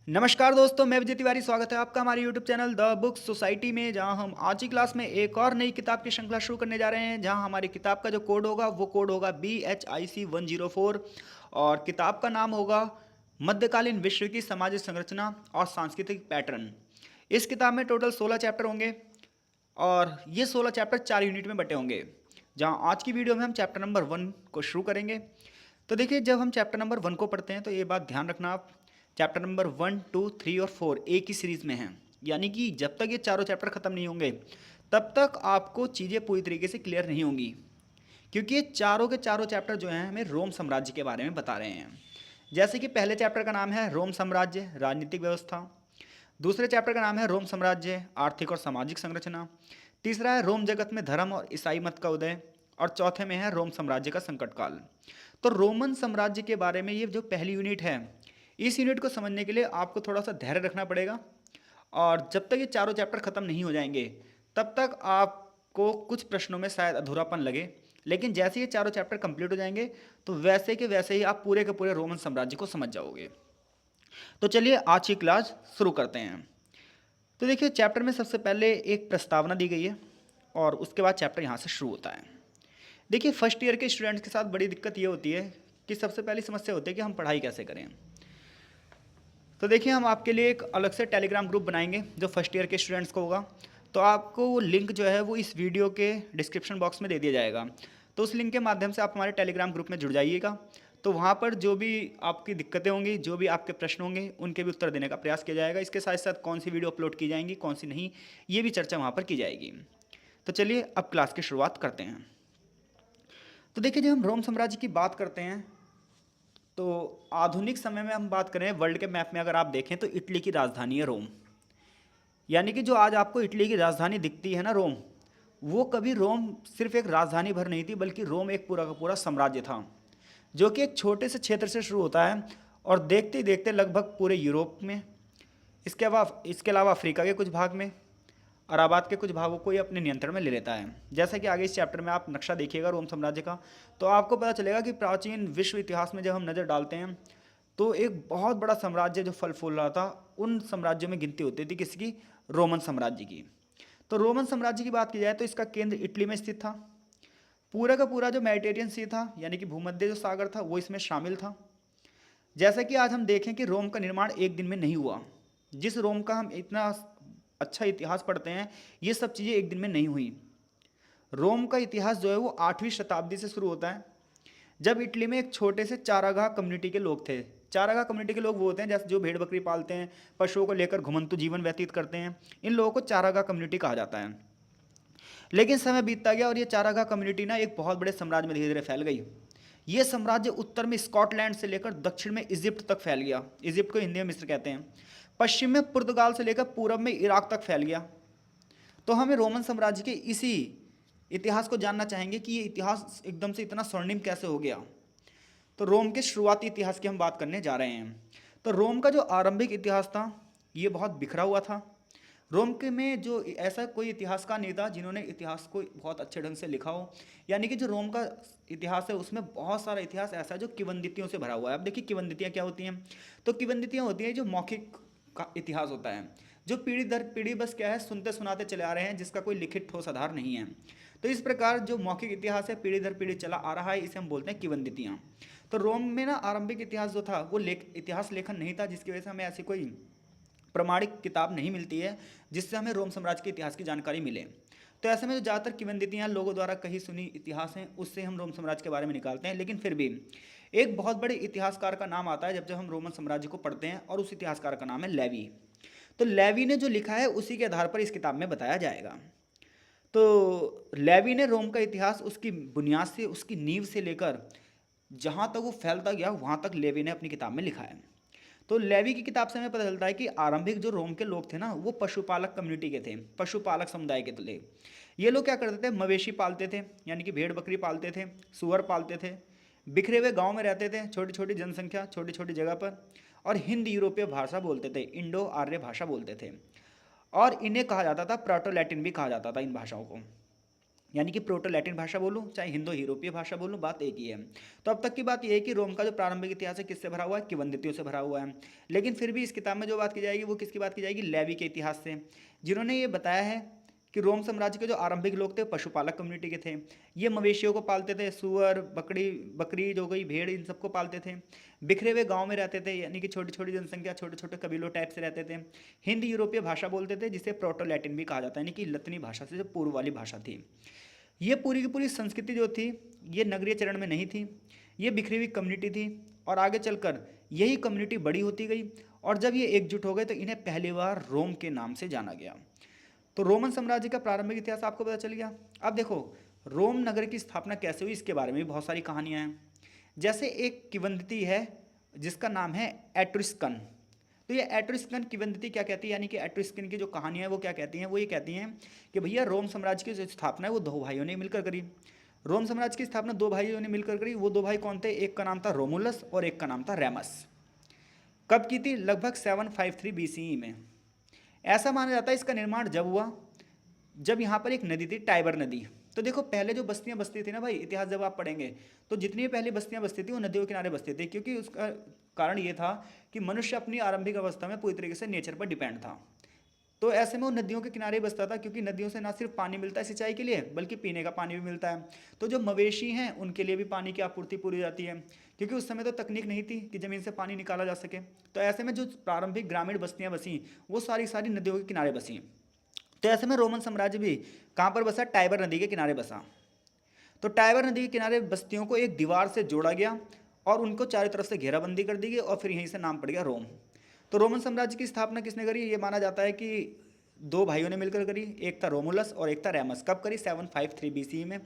नमस्कार दोस्तों, मैं विजय तिवारी। स्वागत है आपका हमारे YouTube channel the book society में, जहां हम आज की क्लास में एक और नई किताब की श्रृंखला शुरू करने जा रहे हैं। जहां हमारी किताब का जो कोड होगा वो कोड होगा BHIC 104 और किताब का नाम होगा मध्यकालीन विश्व की सामाजिक संरचना और सांस्कृतिक पैटर्न। इस किताब में टोटल 16 चैप्टर होंगे और ये 16 चैप्टर 4 यूनिट में बटे होंगे। जहां आज की वीडियो में हम चैप्टर नंबर 1 को शुरू करेंगे। तो देखिए, जब हम चैप्टर नंबर 1 को पढ़ते हैं तो ये बात ध्यान रखना आप, चैप्टर नंबर 1, 2, 3 और 4 एक ही सीरीज में हैं। यानी कि जब तक ये चारों चैप्टर खत्म नहीं होंगे तब तक आपको चीज़ें पूरी तरीके से क्लियर नहीं होंगी, क्योंकि ये चारों के चारों चैप्टर जो हैं हमें रोम साम्राज्य के बारे में बता रहे हैं। जैसे कि पहले चैप्टर का नाम है रोम साम्राज्य राजनीतिक व्यवस्था, दूसरे चैप्टर का नाम है रोम साम्राज्य आर्थिक और सामाजिक संरचना, तीसरा है रोम जगत में धर्म और ईसाई मत का उदय, और चौथे में है रोम साम्राज्य का संकट काल। तो रोमन साम्राज्य के बारे में ये जो पहली यूनिट है, इस यूनिट को समझने के लिए आपको थोड़ा सा धैर्य रखना पड़ेगा। और जब तक ये चारों चैप्टर खत्म नहीं हो जाएंगे तब तक आपको कुछ प्रश्नों में शायद अधूरापन लगे, लेकिन जैसे ये चारों चैप्टर कंप्लीट हो जाएंगे तो वैसे के वैसे ही आप पूरे के पूरे रोमन साम्राज्य को समझ जाओगे। तो चलिए आज की क्लास शुरू करते हैं। तो देखिए, चैप्टर में सबसे पहले एक प्रस्तावना दी गई है और उसके बाद चैप्टर यहाँ से शुरू होता है। देखिए, फर्स्ट ईयर के स्टूडेंट्स के साथ बड़ी दिक्कत ये होती है कि सबसे पहली समस्या होती है कि हम पढ़ाई कैसे करें। तो देखिए, हम आपके लिए एक अलग से टेलीग्राम ग्रुप बनाएंगे जो फर्स्ट ईयर के स्टूडेंट्स को होगा। तो आपको वो लिंक जो है वो इस वीडियो के डिस्क्रिप्शन बॉक्स में दे दिया जाएगा। तो उस लिंक के माध्यम से आप हमारे टेलीग्राम ग्रुप में जुड़ जाइएगा। तो वहाँ पर जो भी आपकी दिक्कतें होंगी, जो भी आपके प्रश्न होंगे, उनके भी उत्तर देने का प्रयास किया जाएगा। इसके साथ साथ कौन सी वीडियो अपलोड की जाएंगी, कौन सी नहीं, ये भी चर्चा वहाँ पर की जाएगी। तो चलिए अब क्लास की शुरुआत करते हैं। तो देखिए, जब हम रोम साम्राज्य की बात करते हैं तो आधुनिक समय में हम बात करें, वर्ल्ड के मैप में अगर आप देखें तो इटली की राजधानी है रोम। यानी कि जो आज आपको इटली की राजधानी दिखती है ना, रोम, वो कभी रोम सिर्फ एक राजधानी भर नहीं थी, बल्कि रोम एक पूरा का पूरा साम्राज्य था, जो कि एक छोटे से क्षेत्र से शुरू होता है और देखते ही देखते लगभग पूरे यूरोप में, इसके अलावा अफ्रीका के कुछ भाग में, अराबाद के कुछ भागों को ये अपने नियंत्रण में ले लेता है। जैसा कि आगे इस चैप्टर में आप नक्शा देखिएगा रोम साम्राज्य का, तो आपको पता चलेगा कि प्राचीन विश्व इतिहास में जब हम नज़र डालते हैं तो एक बहुत बड़ा साम्राज्य जो फल फूल रहा था, उन साम्राज्यों में गिनती होती थी किसकी? रोमन साम्राज्य की। तो रोमन साम्राज्य की बात की जाए तो इसका केंद्र इटली में स्थित था। पूरा का पूरा जो मेडिटेरियन सी था, यानी कि भूमध्य जो सागर था, वो इसमें शामिल था। जैसा कि आज हम देखें कि रोम का निर्माण एक दिन में नहीं हुआ। जिस रोम का हम इतना अच्छा इतिहास पढ़ते हैं, ये सब चीज़ें एक दिन में नहीं हुई। रोम का इतिहास जो है वो 8वीं शताब्दी से शुरू होता है, जब इटली में एक छोटे से चारागाह कम्युनिटी के लोग थे। चारागाह कम्युनिटी के लोग वो होते हैं जैसे जो भेड़ बकरी पालते हैं, पशुओं को लेकर घुमंतु जीवन व्यतीत करते हैं। इन लोगों को चारागाह कम्युनिटी कहा जाता है। लेकिन समय बीतता गया और ये चारागाह कम्युनिटी ना एक बहुत बड़े साम्राज्य में धीरे धीरे फैल गई। ये साम्राज्य उत्तर में स्कॉटलैंड से लेकर दक्षिण में इजिप्ट तक फैल गया। इजिप्ट को हिंदी में मिस्र कहते हैं। पश्चिम में पुर्तगाल से लेकर पूरब में इराक तक फैल गया। तो हमें रोमन साम्राज्य के इसी इतिहास को जानना चाहेंगे कि ये इतिहास एकदम से इतना स्वर्णिम कैसे हो गया। तो रोम के शुरुआती इतिहास की हम बात करने जा रहे हैं। तो रोम का जो आरंभिक इतिहास था ये बहुत बिखरा हुआ था। रोम के में जो ऐसा कोई इतिहासकार नहीं था जिन्होंने इतिहास को बहुत अच्छे ढंग से लिखा हो। यानी कि जो रोम का इतिहास है उसमें बहुत सारा इतिहास ऐसा है जो किंवदंतियों से भरा हुआ है। अब देखिए, किंवदंतियाँ क्या होती हैं? तो किंवदंतियाँ होती हैं जो मौखिक का इतिहास होता है, जो पीढ़ी दर पीढ़ी बस क्या है, सुनते सुनाते चले आ रहे हैं, जिसका कोई लिखित ठोस आधार नहीं है। तो इस प्रकार जो मौखिक इतिहास है पीढ़ी दर पीढ़ी चला आ रहा है, इसे हम बोलते हैं किंवदंतियाँ। तो रोम में ना आरंभिक इतिहास जो था वो इतिहास लेखन नहीं था, जिसकी वजह से हमें ऐसी कोई प्रमाणिक किताब नहीं मिलती है जिससे हमें रोम साम्राज्य के इतिहास की जानकारी मिले। तो ऐसे में जो ज़्यादातर किंवदंतियाँ लोगों द्वारा कही सुनी इतिहास हैं, उससे हम रोम साम्राज्य के बारे में निकालते हैं। लेकिन फिर भी एक बहुत बड़े इतिहासकार का नाम आता है जब जब हम रोमन साम्राज्य को पढ़ते हैं, और उस इतिहासकार का नाम है लेवी। तो लेवी ने जो लिखा है उसी के आधार पर इस किताब में बताया जाएगा। तो लेवी ने रोम का इतिहास उसकी बुनियाद से, उसकी नींव से लेकर जहाँ तक वो फैलता गया वहाँ तक लेवी ने अपनी किताब में लिखा है। तो लेवी की किताब से हमें पता चलता है कि आरंभिक जो रोम के लोग थे ना, वो पशुपालक कम्युनिटी के थे, पशुपालक समुदाय के थे। ये लोग क्या करते थे? मवेशी पालते थे, यानी कि भेड़ बकरी पालते थे, सुअर पालते थे, बिखरे हुए गांव में रहते थे, छोटी छोटी जनसंख्या, छोटी छोटी जगह पर, और हिंद यूरोपीय भाषा बोलते थे, इंडो आर्य भाषा बोलते थे। और इन्हें कहा जाता था प्रोटो लैटिन भी कहा जाता था इन भाषाओं को। यानी कि प्रोटो लैटिन भाषा बोलूँ चाहे हिंदो यूरोपीय भाषा बोलूँ, बात एक ही है। तो अब तक की बात यह है कि रोम का जो प्रारंभिक इतिहास है किससे भरा हुआ है, किंवदंतियों से भरा हुआ है। लेकिन फिर भी इस किताब में जो बात की जाएगी वो किसकी बात की जाएगी, लेवी के इतिहास से, जिन्होंने ये बताया है कि रोम साम्राज्य के जो आरंभिक लोग थे पशुपालक कम्युनिटी के थे। ये मवेशियों को पालते थे, सुअर, बकरी, बकरी जो गई, भेड़, इन सबको पालते थे। बिखरे हुए गांव में रहते थे, यानी कि छोटी छोटी जनसंख्या, छोटे छोटे कबीलों टाइप से रहते थे। हिंद यूरोपीय भाषा बोलते थे, जिसे प्रोटो लैटिन भी कहा जाता है, यानी कि लतनी भाषा से जो पूर्व वाली भाषा थी। ये पूरी की पूरी संस्कृति जो थी ये नगरीय चरण में नहीं थी, ये बिखरी हुई कम्युनिटी थी। और आगे चलकर यही कम्युनिटी बड़ी होती गई, और जब ये एकजुट हो गए तो इन्हें पहली बार रोम के नाम से जाना गया। तो रोमन साम्राज्य का प्रारंभिक इतिहास आपको पता चल गया। अब देखो रोम नगर की स्थापना कैसे हुई, इसके बारे में भी बहुत सारी कहानियां हैं। जैसे एक किंवदंती है जिसका नाम है एट्रुस्कन। तो ये एट्रुस्कन किंवदंती क्या कहती है, यानी कि एट्रुस्कन की जो कहानियां है वो क्या कहती हैं, वो ये कहती हैं कि भैया रोम साम्राज्य की जो स्थापना है वो दो भाइयों ने मिलकर करी। रोम साम्राज्य की स्थापना दो भाइयों ने मिलकर करी। वो दो भाई कौन थे, एक का नाम था रोमुलस और एक का नाम था रेमस। कब की थी, लगभग 753 बीसीई में। ऐसा माना जाता है इसका निर्माण जब हुआ जब यहाँ पर एक नदी थी, टाइबर नदी। तो देखो पहले जो बस्तियां बसती थी ना भाई, इतिहास जब आप पढ़ेंगे तो जितनी भी पहले बस्तियां बसती थी वो नदियों के किनारे बसती थी, क्योंकि उसका कारण ये था कि मनुष्य अपनी आरंभिक अवस्था में पूरी तरीके से नेचर पर डिपेंड था। तो ऐसे में वो नदियों के किनारे बसता था, क्योंकि नदियों से ना सिर्फ पानी मिलता है सिंचाई के लिए बल्कि पीने का पानी भी मिलता है। तो जो मवेशी हैं उनके लिए भी पानी की आपूर्ति पूरी हो जाती है, क्योंकि उस समय तो तकनीक नहीं थी कि ज़मीन से पानी निकाला जा सके। तो ऐसे में जो प्रारंभिक ग्रामीण बस्तियाँ बसी वो सारी सारी नदियों के किनारे बसी। तो ऐसे में रोमन साम्राज्य भी कहाँ पर बसा, टाइबर नदी के किनारे बसा। तो टाइबर नदी के किनारे बस्तियों को एक दीवार से जोड़ा गया और उनको चारों तरफ से घेराबंदी कर दी गई, और फिर यहीं से नाम पड़ गया रोम। तो रोमन साम्राज्य की स्थापना किसने करी, ये माना जाता है कि दो भाइयों ने मिलकर करी, एक था रोमुलस और एक था रेमस। कब करी, 753 बीसी में।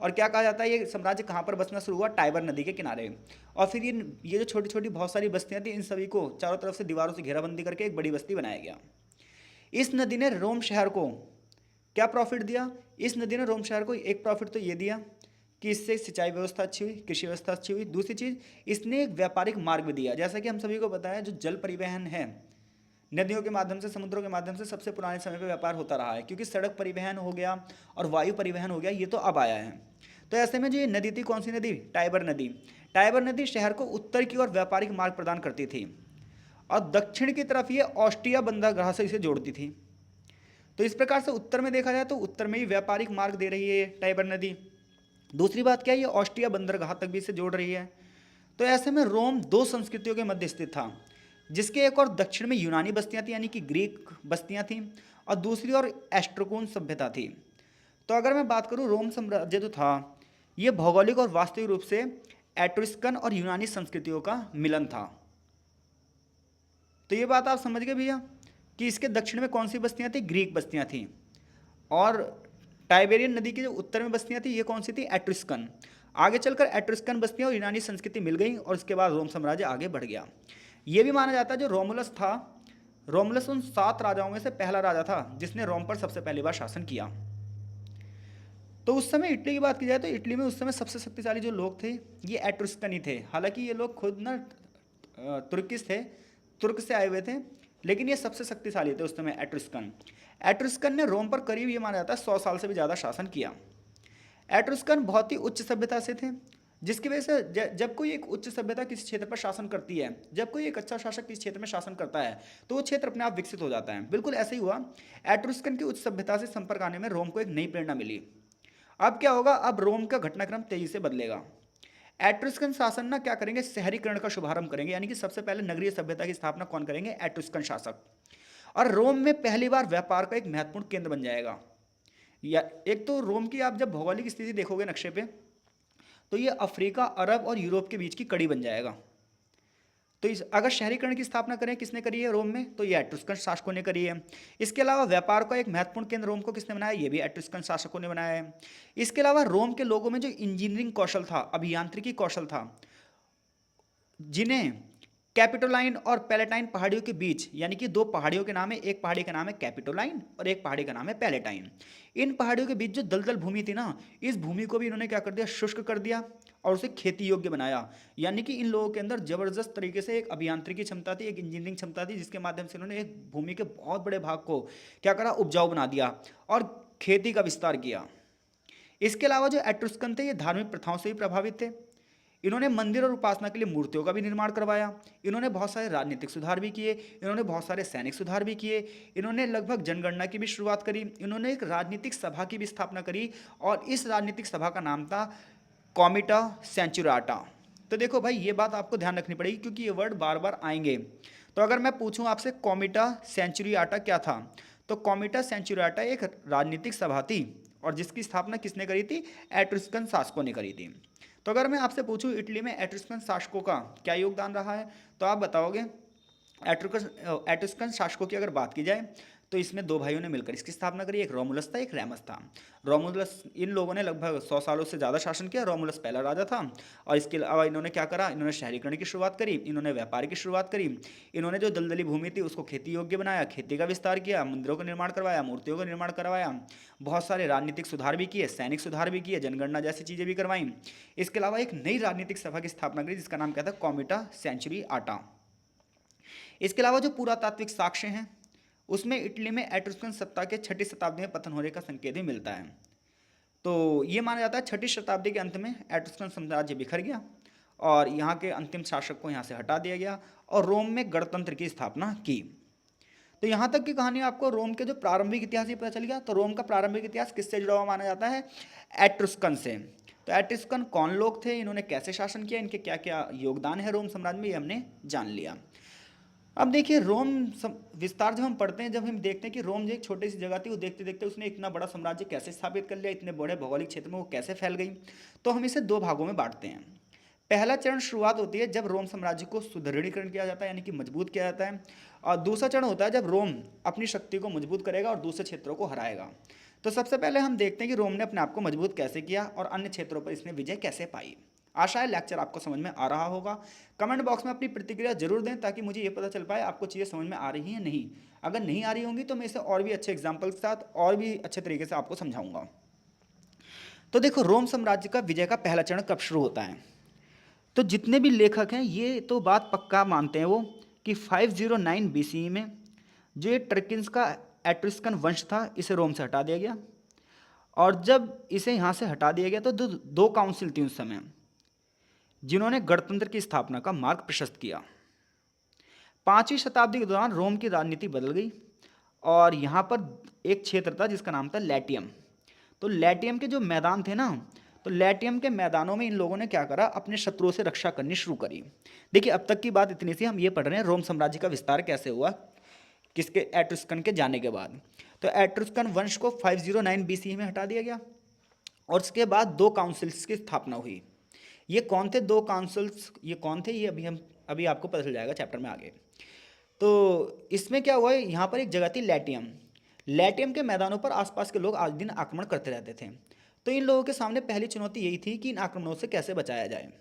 और क्या कहा जाता है, ये साम्राज्य कहाँ पर बसना शुरू हुआ, टाइबर नदी के किनारे। और फिर ये जो छोटी छोटी बहुत सारी बस्तियाँ थी इन सभी को चारों तरफ से दीवारों से घेराबंदी करके एक बड़ी बस्ती बनाया गया। इस नदी ने रोम शहर को क्या प्रॉफिट दिया, इस नदी ने रोम शहर को एक प्रॉफिट तो ये दिया कि इससे सिंचाई व्यवस्था अच्छी हुई, कृषि व्यवस्था अच्छी हुई। दूसरी चीज़, इसने एक व्यापारिक मार्ग भी दिया। जैसा कि हम सभी को पता है जो जल परिवहन है नदियों के माध्यम से, समुद्रों के माध्यम से सबसे पुराने समय पर व्यापार होता रहा है, क्योंकि सड़क परिवहन हो गया और वायु परिवहन हो गया, ये तो अब आया है। तो ऐसे में जो ये नदी थी, कौन सी नदी, टाइबर नदी। टाइबर नदी शहर को उत्तर की ओर व्यापारिक मार्ग प्रदान करती थी, और दक्षिण की तरफ ये ऑस्ट्रिया बंदरगाह से इसे जोड़ती थी। तो इस प्रकार से उत्तर में देखा जाए तो उत्तर में ही व्यापारिक मार्ग दे रही है टाइबर नदी। दूसरी बात क्या है, ये ऑस्ट्रिया बंदरगाह तक भी इसे जोड़ रही है। तो ऐसे में रोम दो संस्कृतियों के मध्य स्थित था, जिसके एक और दक्षिण में यूनानी बस्तियां थी, यानी कि ग्रीक बस्तियां थीं, और दूसरी ओर एस्ट्रोकोन सभ्यता थी। तो अगर मैं बात करूं, रोम साम्राज्य जो था ये भौगोलिक और वास्तविक रूप से एट्रुस्कन और यूनानी संस्कृतियों का मिलन था। तो ये बात आप समझ गए भैया कि इसके दक्षिण में कौन सी बस्तियां थी, ग्रीक बस्तियां थी, और टाइबेरियन नदी की जो उत्तर में बस्तियां थी ये कौन सी थी, एट्रुस्कन। आगे चलकर एट्रुस्कन बस्तियां और यूनानी संस्कृति मिल गई, और उसके बाद रोम साम्राज्य आगे बढ़ गया। ये भी माना जाता है जो रोमुलस था, रोमुलस उन 7 राजाओं में से पहला राजा था जिसने रोम पर सबसे पहली बार शासन किया। तो उस समय इटली की बात की जाए तो इटली में उस समय सबसे शक्तिशाली जो लोग थे ये एट्रुस्कन ही थे। हालांकि ये लोग खुद ना तुर्किस थे, तुर्क से आए हुए थे, लेकिन ये सबसे शक्तिशाली थे उस समय एट्रुस्कन। एट्रुस्कन ने रोम पर करीब ये माना जाता है 100 साल से भी ज़्यादा शासन किया। एट्रुस्कन बहुत ही उच्च सभ्यता से थे, जिसकी वजह से जब कोई एक उच्च सभ्यता किसी क्षेत्र पर शासन करती है, जब कोई एक अच्छा शासक किसी क्षेत्र में शासन करता है तो वो क्षेत्र अपने आप विकसित हो जाता है। बिल्कुल ऐसे ही हुआ, एट्रुस्कन की उच्च सभ्यता से संपर्क आने में रोम को एक नई प्रेरणा मिली। अब क्या होगा, अब रोम का घटनाक्रम तेजी से बदलेगा। एट्रुस्कन शासन ना क्या करेंगे, शहरीकरण का शुभारंभ करेंगे, यानी कि सबसे पहले नगरीय सभ्यता की स्थापना कौन करेंगे, एट्रुस्कन शासक। और रोम में पहली बार व्यापार का एक महत्वपूर्ण केंद्र बन जाएगा। या एक तो रोम की आप जब भौगोलिक स्थिति देखोगे नक्शे पे तो ये अफ्रीका, अरब और यूरोप के बीच की कड़ी बन जाएगा। तो इस अगर शहरीकरण की स्थापना करें किसने करी है रोम में, तो ये एट्रुस्कन शासकों ने करी है। इसके अलावा व्यापार का एक महत्वपूर्ण केंद्र रोम को किसने बनाया, ये भी एट्रुस्कन शासकों ने बनाया है। इसके अलावा रोम के लोगों में जो इंजीनियरिंग कौशल था, अभियांत्रिकी कौशल था, जिन्हें कैपिटोलाइन और पैलेटाइन पहाड़ियों के बीच, यानी कि दो पहाड़ियों के नाम है, एक पहाड़ी का नाम है कैपिटोलाइन और एक पहाड़ी का नाम है पैलेटाइन। इन पहाड़ियों के बीच जो दलदल भूमि थी ना, इस भूमि को भी इन्होंने क्या कर दिया, शुष्क कर दिया और उसे खेती योग्य बनाया। यानी कि इन लोगों के अंदर जबरदस्त तरीके से एक अभियांत्रिकी क्षमता थी, एक इंजीनियरिंग क्षमता थी, जिसके माध्यम से इन्होंने एक भूमि के बहुत बड़े भाग को क्या करा, उपजाऊ बना दिया और खेती का विस्तार किया। इसके अलावा जो एट्रुस्कन थे ये धार्मिक प्रथाओं से भी प्रभावित थे। इन्होंने मंदिर और उपासना के लिए मूर्तियों का भी निर्माण करवाया। इन्होंने बहुत सारे राजनीतिक सुधार भी किए। इन्होंने बहुत सारे सैनिक सुधार भी किए। इन्होंने लगभग जनगणना की भी शुरुआत करी। इन्होंने एक राजनीतिक सभा की भी स्थापना करी और इस राजनीतिक सभा का नाम था कॉमिटा सेंचुराटा। तो देखो भाई ये बात आपको ध्यान रखनी पड़ेगी क्योंकि ये वर्ड बार बार आएंगे। तो अगर मैं पूछूं आपसे कॉमिटा सेंचुरियाटा क्या था, तो कॉमिटा सेंचुरियाटा एक राजनीतिक सभा थी और जिसकी स्थापना किसने करी थी? एट्रुस्कन शासकों ने करी थी। तो अगर मैं आपसे पूछूं इटली में एट्रुस्कन शासकों का क्या योगदान रहा है, तो आप बताओगे। एट्रुस्कन शासकों की अगर बात की जाए तो इसमें दो भाइयों ने मिलकर इसकी स्थापना करी, एक रोमुलस था, एक रेमस था। रोमुलस, इन लोगों ने लगभग 100 सालों से ज़्यादा शासन किया। रोमुलस पहला राजा था और इसके अलावा इन्होंने क्या करा, इन्होंने शहरीकरण की शुरुआत करी, इन्होंने व्यापार की शुरुआत करी, इन्होंने जो दलदली भूमि थी उसको खेती योग्य बनाया, खेती का विस्तार किया, मंदिरों का निर्माण करवाया, मूर्तियों का निर्माण करवाया, बहुत सारे राजनीतिक सुधार भी किए, सैनिक सुधार भी किए, जनगणना जैसी चीज़ें भी करवाई। इसके अलावा एक नई राजनीतिक सभा की स्थापना करी जिसका नाम क्या था? कॉमिटा सेंचुरी आटा। इसके अलावा जो पुरातात्विक साक्ष्य हैं उसमें इटली में एट्रुस्कन सत्ता के 6ठी शताब्दी में पतन होने का संकेत भी मिलता है। तो ये माना जाता है 6ठी शताब्दी के अंत में एट्रुस्कन साम्राज्य बिखर गया और यहाँ के अंतिम शासक को यहाँ से हटा दिया गया और रोम में गणतंत्र की स्थापना की। तो यहाँ तक की कहानी आपको रोम के जो प्रारंभिक इतिहास ही पता चल गया। तो रोम का प्रारंभिक इतिहास किससे जुड़ा हुआ माना जाता है? एट्रुस्कन से। तो एट्रुस्कन कौन लोग थे, इन्होंने कैसे शासन किया, इनके क्या क्या योगदान है रोम साम्राज्य में, ये हमने जान लिया। अब देखिए रोम विस्तार जब हम पढ़ते हैं, जब हम देखते हैं कि रोम जो एक छोटी सी जगह थी वो देखते देखते उसने इतना बड़ा साम्राज्य कैसे स्थापित कर लिया, इतने बड़े भौगोलिक क्षेत्र में वो कैसे फैल गई, तो हम इसे दो भागों में बांटते हैं। पहला चरण शुरुआत होती है जब रोम साम्राज्य को सुदृढ़ीकरण किया जाता है यानी कि मजबूत किया जाता है, और दूसरा चरण होता है जब रोम अपनी शक्ति को मजबूत करेगा और दूसरे क्षेत्रों को हराएगा। तो सबसे पहले हम देखते हैं कि रोम ने अपने आप को मजबूत कैसे किया और अन्य क्षेत्रों पर इसने विजय कैसे पाई। आशा है लेक्चर आपको समझ में आ रहा होगा। कमेंट बॉक्स में अपनी प्रतिक्रिया जरूर दें ताकि मुझे ये पता चल पाए आपको चीज़ें समझ में आ रही हैं नहीं। अगर नहीं आ रही होंगी तो मैं इसे और भी अच्छे एग्जाम्पल के साथ और भी अच्छे तरीके से आपको समझाऊंगा। तो देखो रोम साम्राज्य का विजय का पहला चरण कब शुरू होता है, तो जितने भी लेखक हैं ये तो बात पक्का मानते हैं वो कि 509 BCE में जो ये टर्किन्स का एट्रुस्कन वंश था इसे रोम से हटा दिया गया। और जब इसे यहाँ से हटा दिया गया तो दो काउंसिल थी उस समय जिन्होंने गणतंत्र की स्थापना का मार्ग प्रशस्त किया। 5वीं शताब्दी के दौरान रोम की राजनीति बदल गई और यहाँ पर एक क्षेत्र था जिसका नाम था लैटियम। तो लैटियम के जो मैदान थे ना, तो लैटियम के मैदानों में इन लोगों ने क्या करा, अपने शत्रुओं से रक्षा करनी शुरू करी। देखिए अब तक की बात इतनी सी, हम ये पढ़ रहे हैं रोम साम्राज्य का विस्तार कैसे हुआ किसके, एट्रुस्कन के जाने के बाद। तो एट्रुस्कन वंश को 509 BCE में हटा दिया गया और उसके बाद दो काउंसिल्स की स्थापना हुई। ये कौन थे दो काउंसिल्स, ये कौन थे, ये अभी आपको पता चल जाएगा चैप्टर में आगे। तो इसमें क्या हुआ, यहाँ पर एक जगह थी लैटियम। लैटियम के मैदानों पर आसपास के लोग आज दिन आक्रमण करते रहते थे। तो इन लोगों के सामने पहली चुनौती यही थी कि इन आक्रमणों से कैसे बचाया जाए।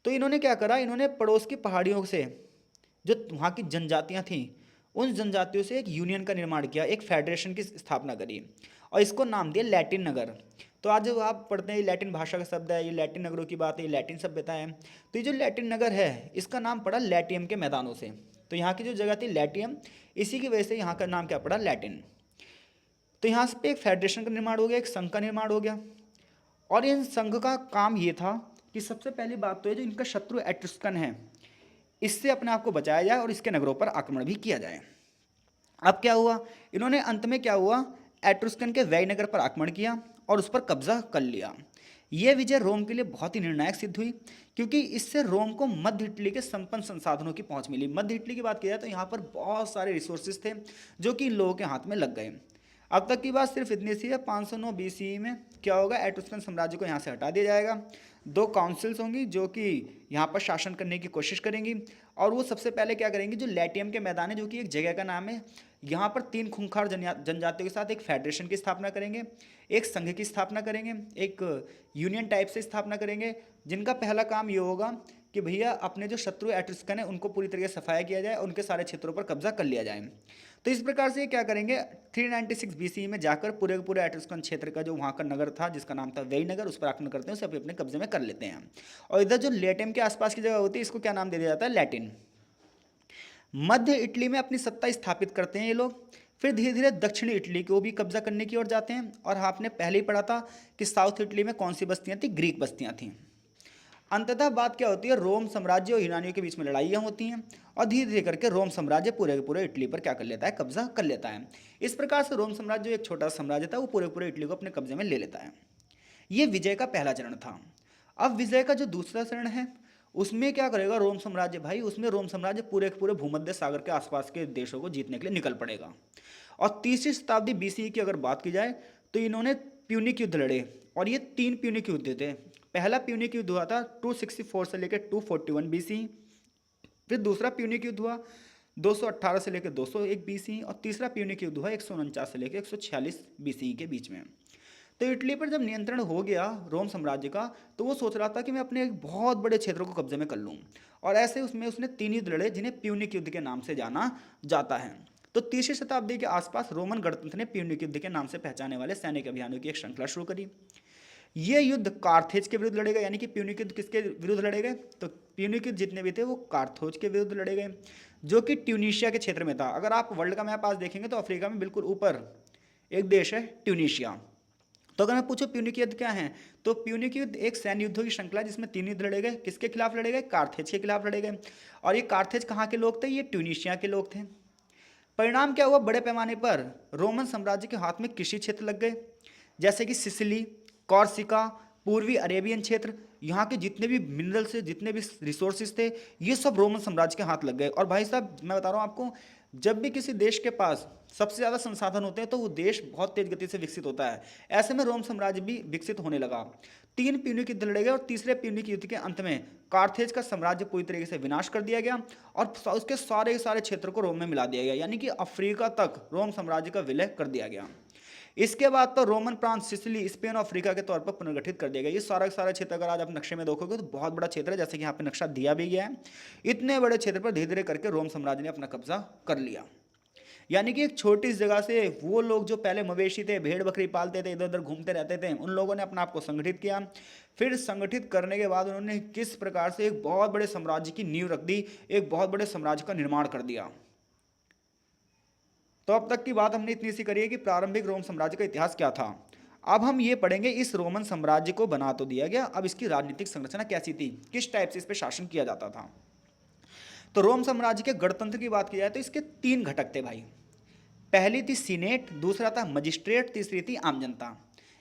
तो इन्होंने क्या करा, इन्होंने पड़ोस की पहाड़ियों से जो वहाँ की जनजातियाँ थीं उन जनजातियों से एक यूनियन का निर्माण किया, एक फेडरेशन की स्थापना करी और इसको नाम दिया लैटिन नगर। तो आज जो आप पढ़ते हैं ये लैटिन भाषा का शब्द है, ये लैटिन नगरों की बात है, ये लैटिन सभ्यता है। तो ये जो लैटिन नगर है इसका नाम पड़ा लैटियम के मैदानों से। तो यहाँ की जो जगह थी लैटियम, इसी की वजह से यहाँ का नाम क्या पड़ा, लैटिन। तो यहाँ पे एक फेडरेशन का निर्माण हो गया, एक संघ का निर्माण हो गया और इन संघ का काम ये था कि सबसे पहली बात तो है जो इनका शत्रु एट्रुस्कन है इससे अपने आप को बचाया जाए और इसके नगरों पर आक्रमण भी किया जाए। अब क्या हुआ, इन्होंने अंत में क्या हुआ, एट्रुस्कन के वैनगर पर आक्रमण किया और उस पर कब्जा कर लिया। यह विजय रोम के लिए बहुत ही निर्णायक सिद्ध हुई क्योंकि इससे रोम को मध्य इटली के संपन्न संसाधनों की पहुंच मिली। मध्य इटली की बात की जाए तो यहाँ पर बहुत सारे रिसोर्सेज थे जो कि इन लोगों के हाथ में लग गए। अब तक की बात सिर्फ इतनी सी है, 509 BCE में क्या होगा, एट्रुस्कन साम्राज्य को यहाँ से हटा दिया जाएगा। दो काउंसिल्स होंगी जो कि यहाँ पर शासन करने की कोशिश करेंगी और वो सबसे पहले क्या करेंगी, जो लैटियम के मैदान है जो कि एक जगह का नाम है, यहाँ पर 3 खूंखार जनजातियों के साथ एक फेडरेशन की स्थापना करेंगे, एक संघ की स्थापना करेंगे, एक यूनियन टाइप से स्थापना करेंगे, जिनका पहला काम ये होगा कि भैया अपने जो शत्रु एट्रुस्कन है उनको पूरी तरीके से सफाया किया जाए, उनके सारे क्षेत्रों पर कब्जा कर लिया जाए। तो इस प्रकार से ये क्या करेंगे, 396 BCE में जाकर पूरे के पूरे एट्रुस्कन क्षेत्र का जो वहाँ का नगर था जिसका नाम था वेई नगर, उस पर आक्रमण करते हैं, उसे अपने कब्जे में कर लेते हैं। और इधर जो लैटियम के आसपास की जगह होती है इसको क्या नाम दे दिया जाता है, लैटिन। मध्य इटली में अपनी सत्ता स्थापित करते हैं ये लोग। फिर धीरे धीरे दक्षिणी इटली को भी कब्जा करने की ओर जाते हैं। और आपने पहले ही पढ़ा था कि साउथ इटली में कौन सी बस्तियां थी, ग्रीक बस्तियां थीं। अंततः बात क्या होती है, रोम साम्राज्य और यूनानियों के बीच में लड़ाइयाँ होती हैं और धीरे धीरे करके रोम साम्राज्य पूरे के पूरे इटली पर क्या कर लेता है, कब्जा कर लेता है। इस प्रकार से रोम साम्राज्य जो एक छोटा साम्राज्य था वो पूरे पूरे इटली को अपने कब्जे में ले लेता है। ये विजय का पहला चरण था। अब विजय का जो दूसरा चरण है उसमें क्या करेगा रोम साम्राज्य भाई, उसमें रोम साम्राज्य पूरे के पूरे भूमध्य सागर के आसपास के देशों को जीतने के लिए निकल पड़ेगा। और तीसरी शताब्दी बीसी की अगर बात की जाए तो इन्होंने प्यूनिक युद्ध लड़े और ये 3 प्यूनिक युद्ध थे। पहला प्यूनिक युद्ध हुआ था 264 से लेकर 241 बीसी। फिर दूसरा प्यूनिक युद्ध हुआ 218 से लेकर 201 बीसी और तीसरा प्यूनिक युद्ध हुआ 149 से लेकर 146 बीसी के बीच में। तो इटली पर जब नियंत्रण हो गया रोम साम्राज्य का तो वो सोच रहा था कि मैं अपने एक बहुत बड़े क्षेत्रों को कब्जे में कर लूँ। और ऐसे उसमें उसने 3 युद्ध लड़े जिन्हें प्यूनिक युद्ध के नाम से जाना जाता है। तो तीसरी शताब्दी के आसपास रोमन गणतंत्र ने प्यूनिक युद्ध के नाम से पहचाने वाले सैनिक अभियानों की एक श्रृंखला शुरू करी। ये युद्ध कार्थेज के विरुद्ध लड़े गए, यानी कि प्यूनिक युद्ध किसके विरुद्ध लड़े गए, तो प्यूनिक युद्ध जितने भी थे वो कार्थोज के विरुद्ध लड़े गए, जो कि ट्यूनीशिया के क्षेत्र में था। अगर आप वर्ल्ड का मैप आज देखेंगे तो अफ्रीका में बिल्कुल ऊपर एक देश है ट्यूनीशिया। तो अगर मैं पूछूं प्यूनिक युद्ध क्या है, तो प्यूनिक युद्ध एक सैन्य युद्धों की श्रृंखला जिसमें 3 युद्ध लड़े गए। किसके खिलाफ लड़े गए, कार्थेज के खिलाफ लड़े गए। और ये कार्थेज कहाँ के लोग थे, ये ट्यूनीशिया के लोग थे। परिणाम क्या हुआ, बड़े पैमाने पर रोमन साम्राज्य के हाथ में कृषि क्षेत्र लग गए, जैसे कि सिसिली, कॉर्सिका, पूर्वी अरेबियन क्षेत्र। यहाँ के जितने भी मिनरल्स थे, जितने भी रिसोर्सेज थे, ये सब रोमन साम्राज्य के हाथ लग गए। और भाई साहब मैं बता रहा हूँ आपको, जब भी किसी देश के पास सबसे ज़्यादा संसाधन होते हैं तो वो देश बहुत तेज गति से विकसित होता है। ऐसे में रोम साम्राज्य भी विकसित होने लगा। 3 प्यूनिक युद्ध लड़े गए और तीसरे प्यूनिक युद्ध के अंत में कार्थेज का साम्राज्य पूरी तरीके से विनाश कर दिया गया और उसके सारे सारे क्षेत्र को रोम में मिला दिया गया, यानी कि अफ्रीका तक रोम साम्राज्य का विलय कर दिया गया। इसके बाद तो रोमन प्रांत सिसिली, स्पेन और अफ्रीका के तौर पर पुनर्गठित कर दिया गया। ये सारा सारा क्षेत्र अगर आज आप नक्शे में देखोगे तो बहुत बड़ा क्षेत्र है, जैसे कि यहाँ पे नक्शा दिया भी गया है। इतने बड़े क्षेत्र पर धीरे धीरे करके रोम साम्राज्य ने अपना कब्जा कर लिया। यानी कि एक छोटी जगह से वो लोग जो पहले मवेशी थे, भेड़ बकरी पालते थे, इधर उधर घूमते रहते थे, उन लोगों ने अपना आप को संगठित किया। फिर संगठित करने के बाद उन्होंने किस प्रकार से एक बहुत बड़े साम्राज्य की नींव रख दी, एक बहुत बड़े साम्राज्य का निर्माण कर दिया। तो अब तक की बात हमने इतनी सी करी है कि प्रारंभिक रोम साम्राज्य का इतिहास क्या था। अब हम ये पढ़ेंगे इस रोमन साम्राज्य को बना तो दिया गया, अब इसकी राजनीतिक संरचना कैसी थी, किस टाइप से इस पर शासन किया जाता था। तो रोम साम्राज्य के गणतंत्र की बात की जाए तो इसके 3 घटक थे भाई। पहली थी सीनेट, दूसरा था मजिस्ट्रेट, तीसरी थी आम जनता।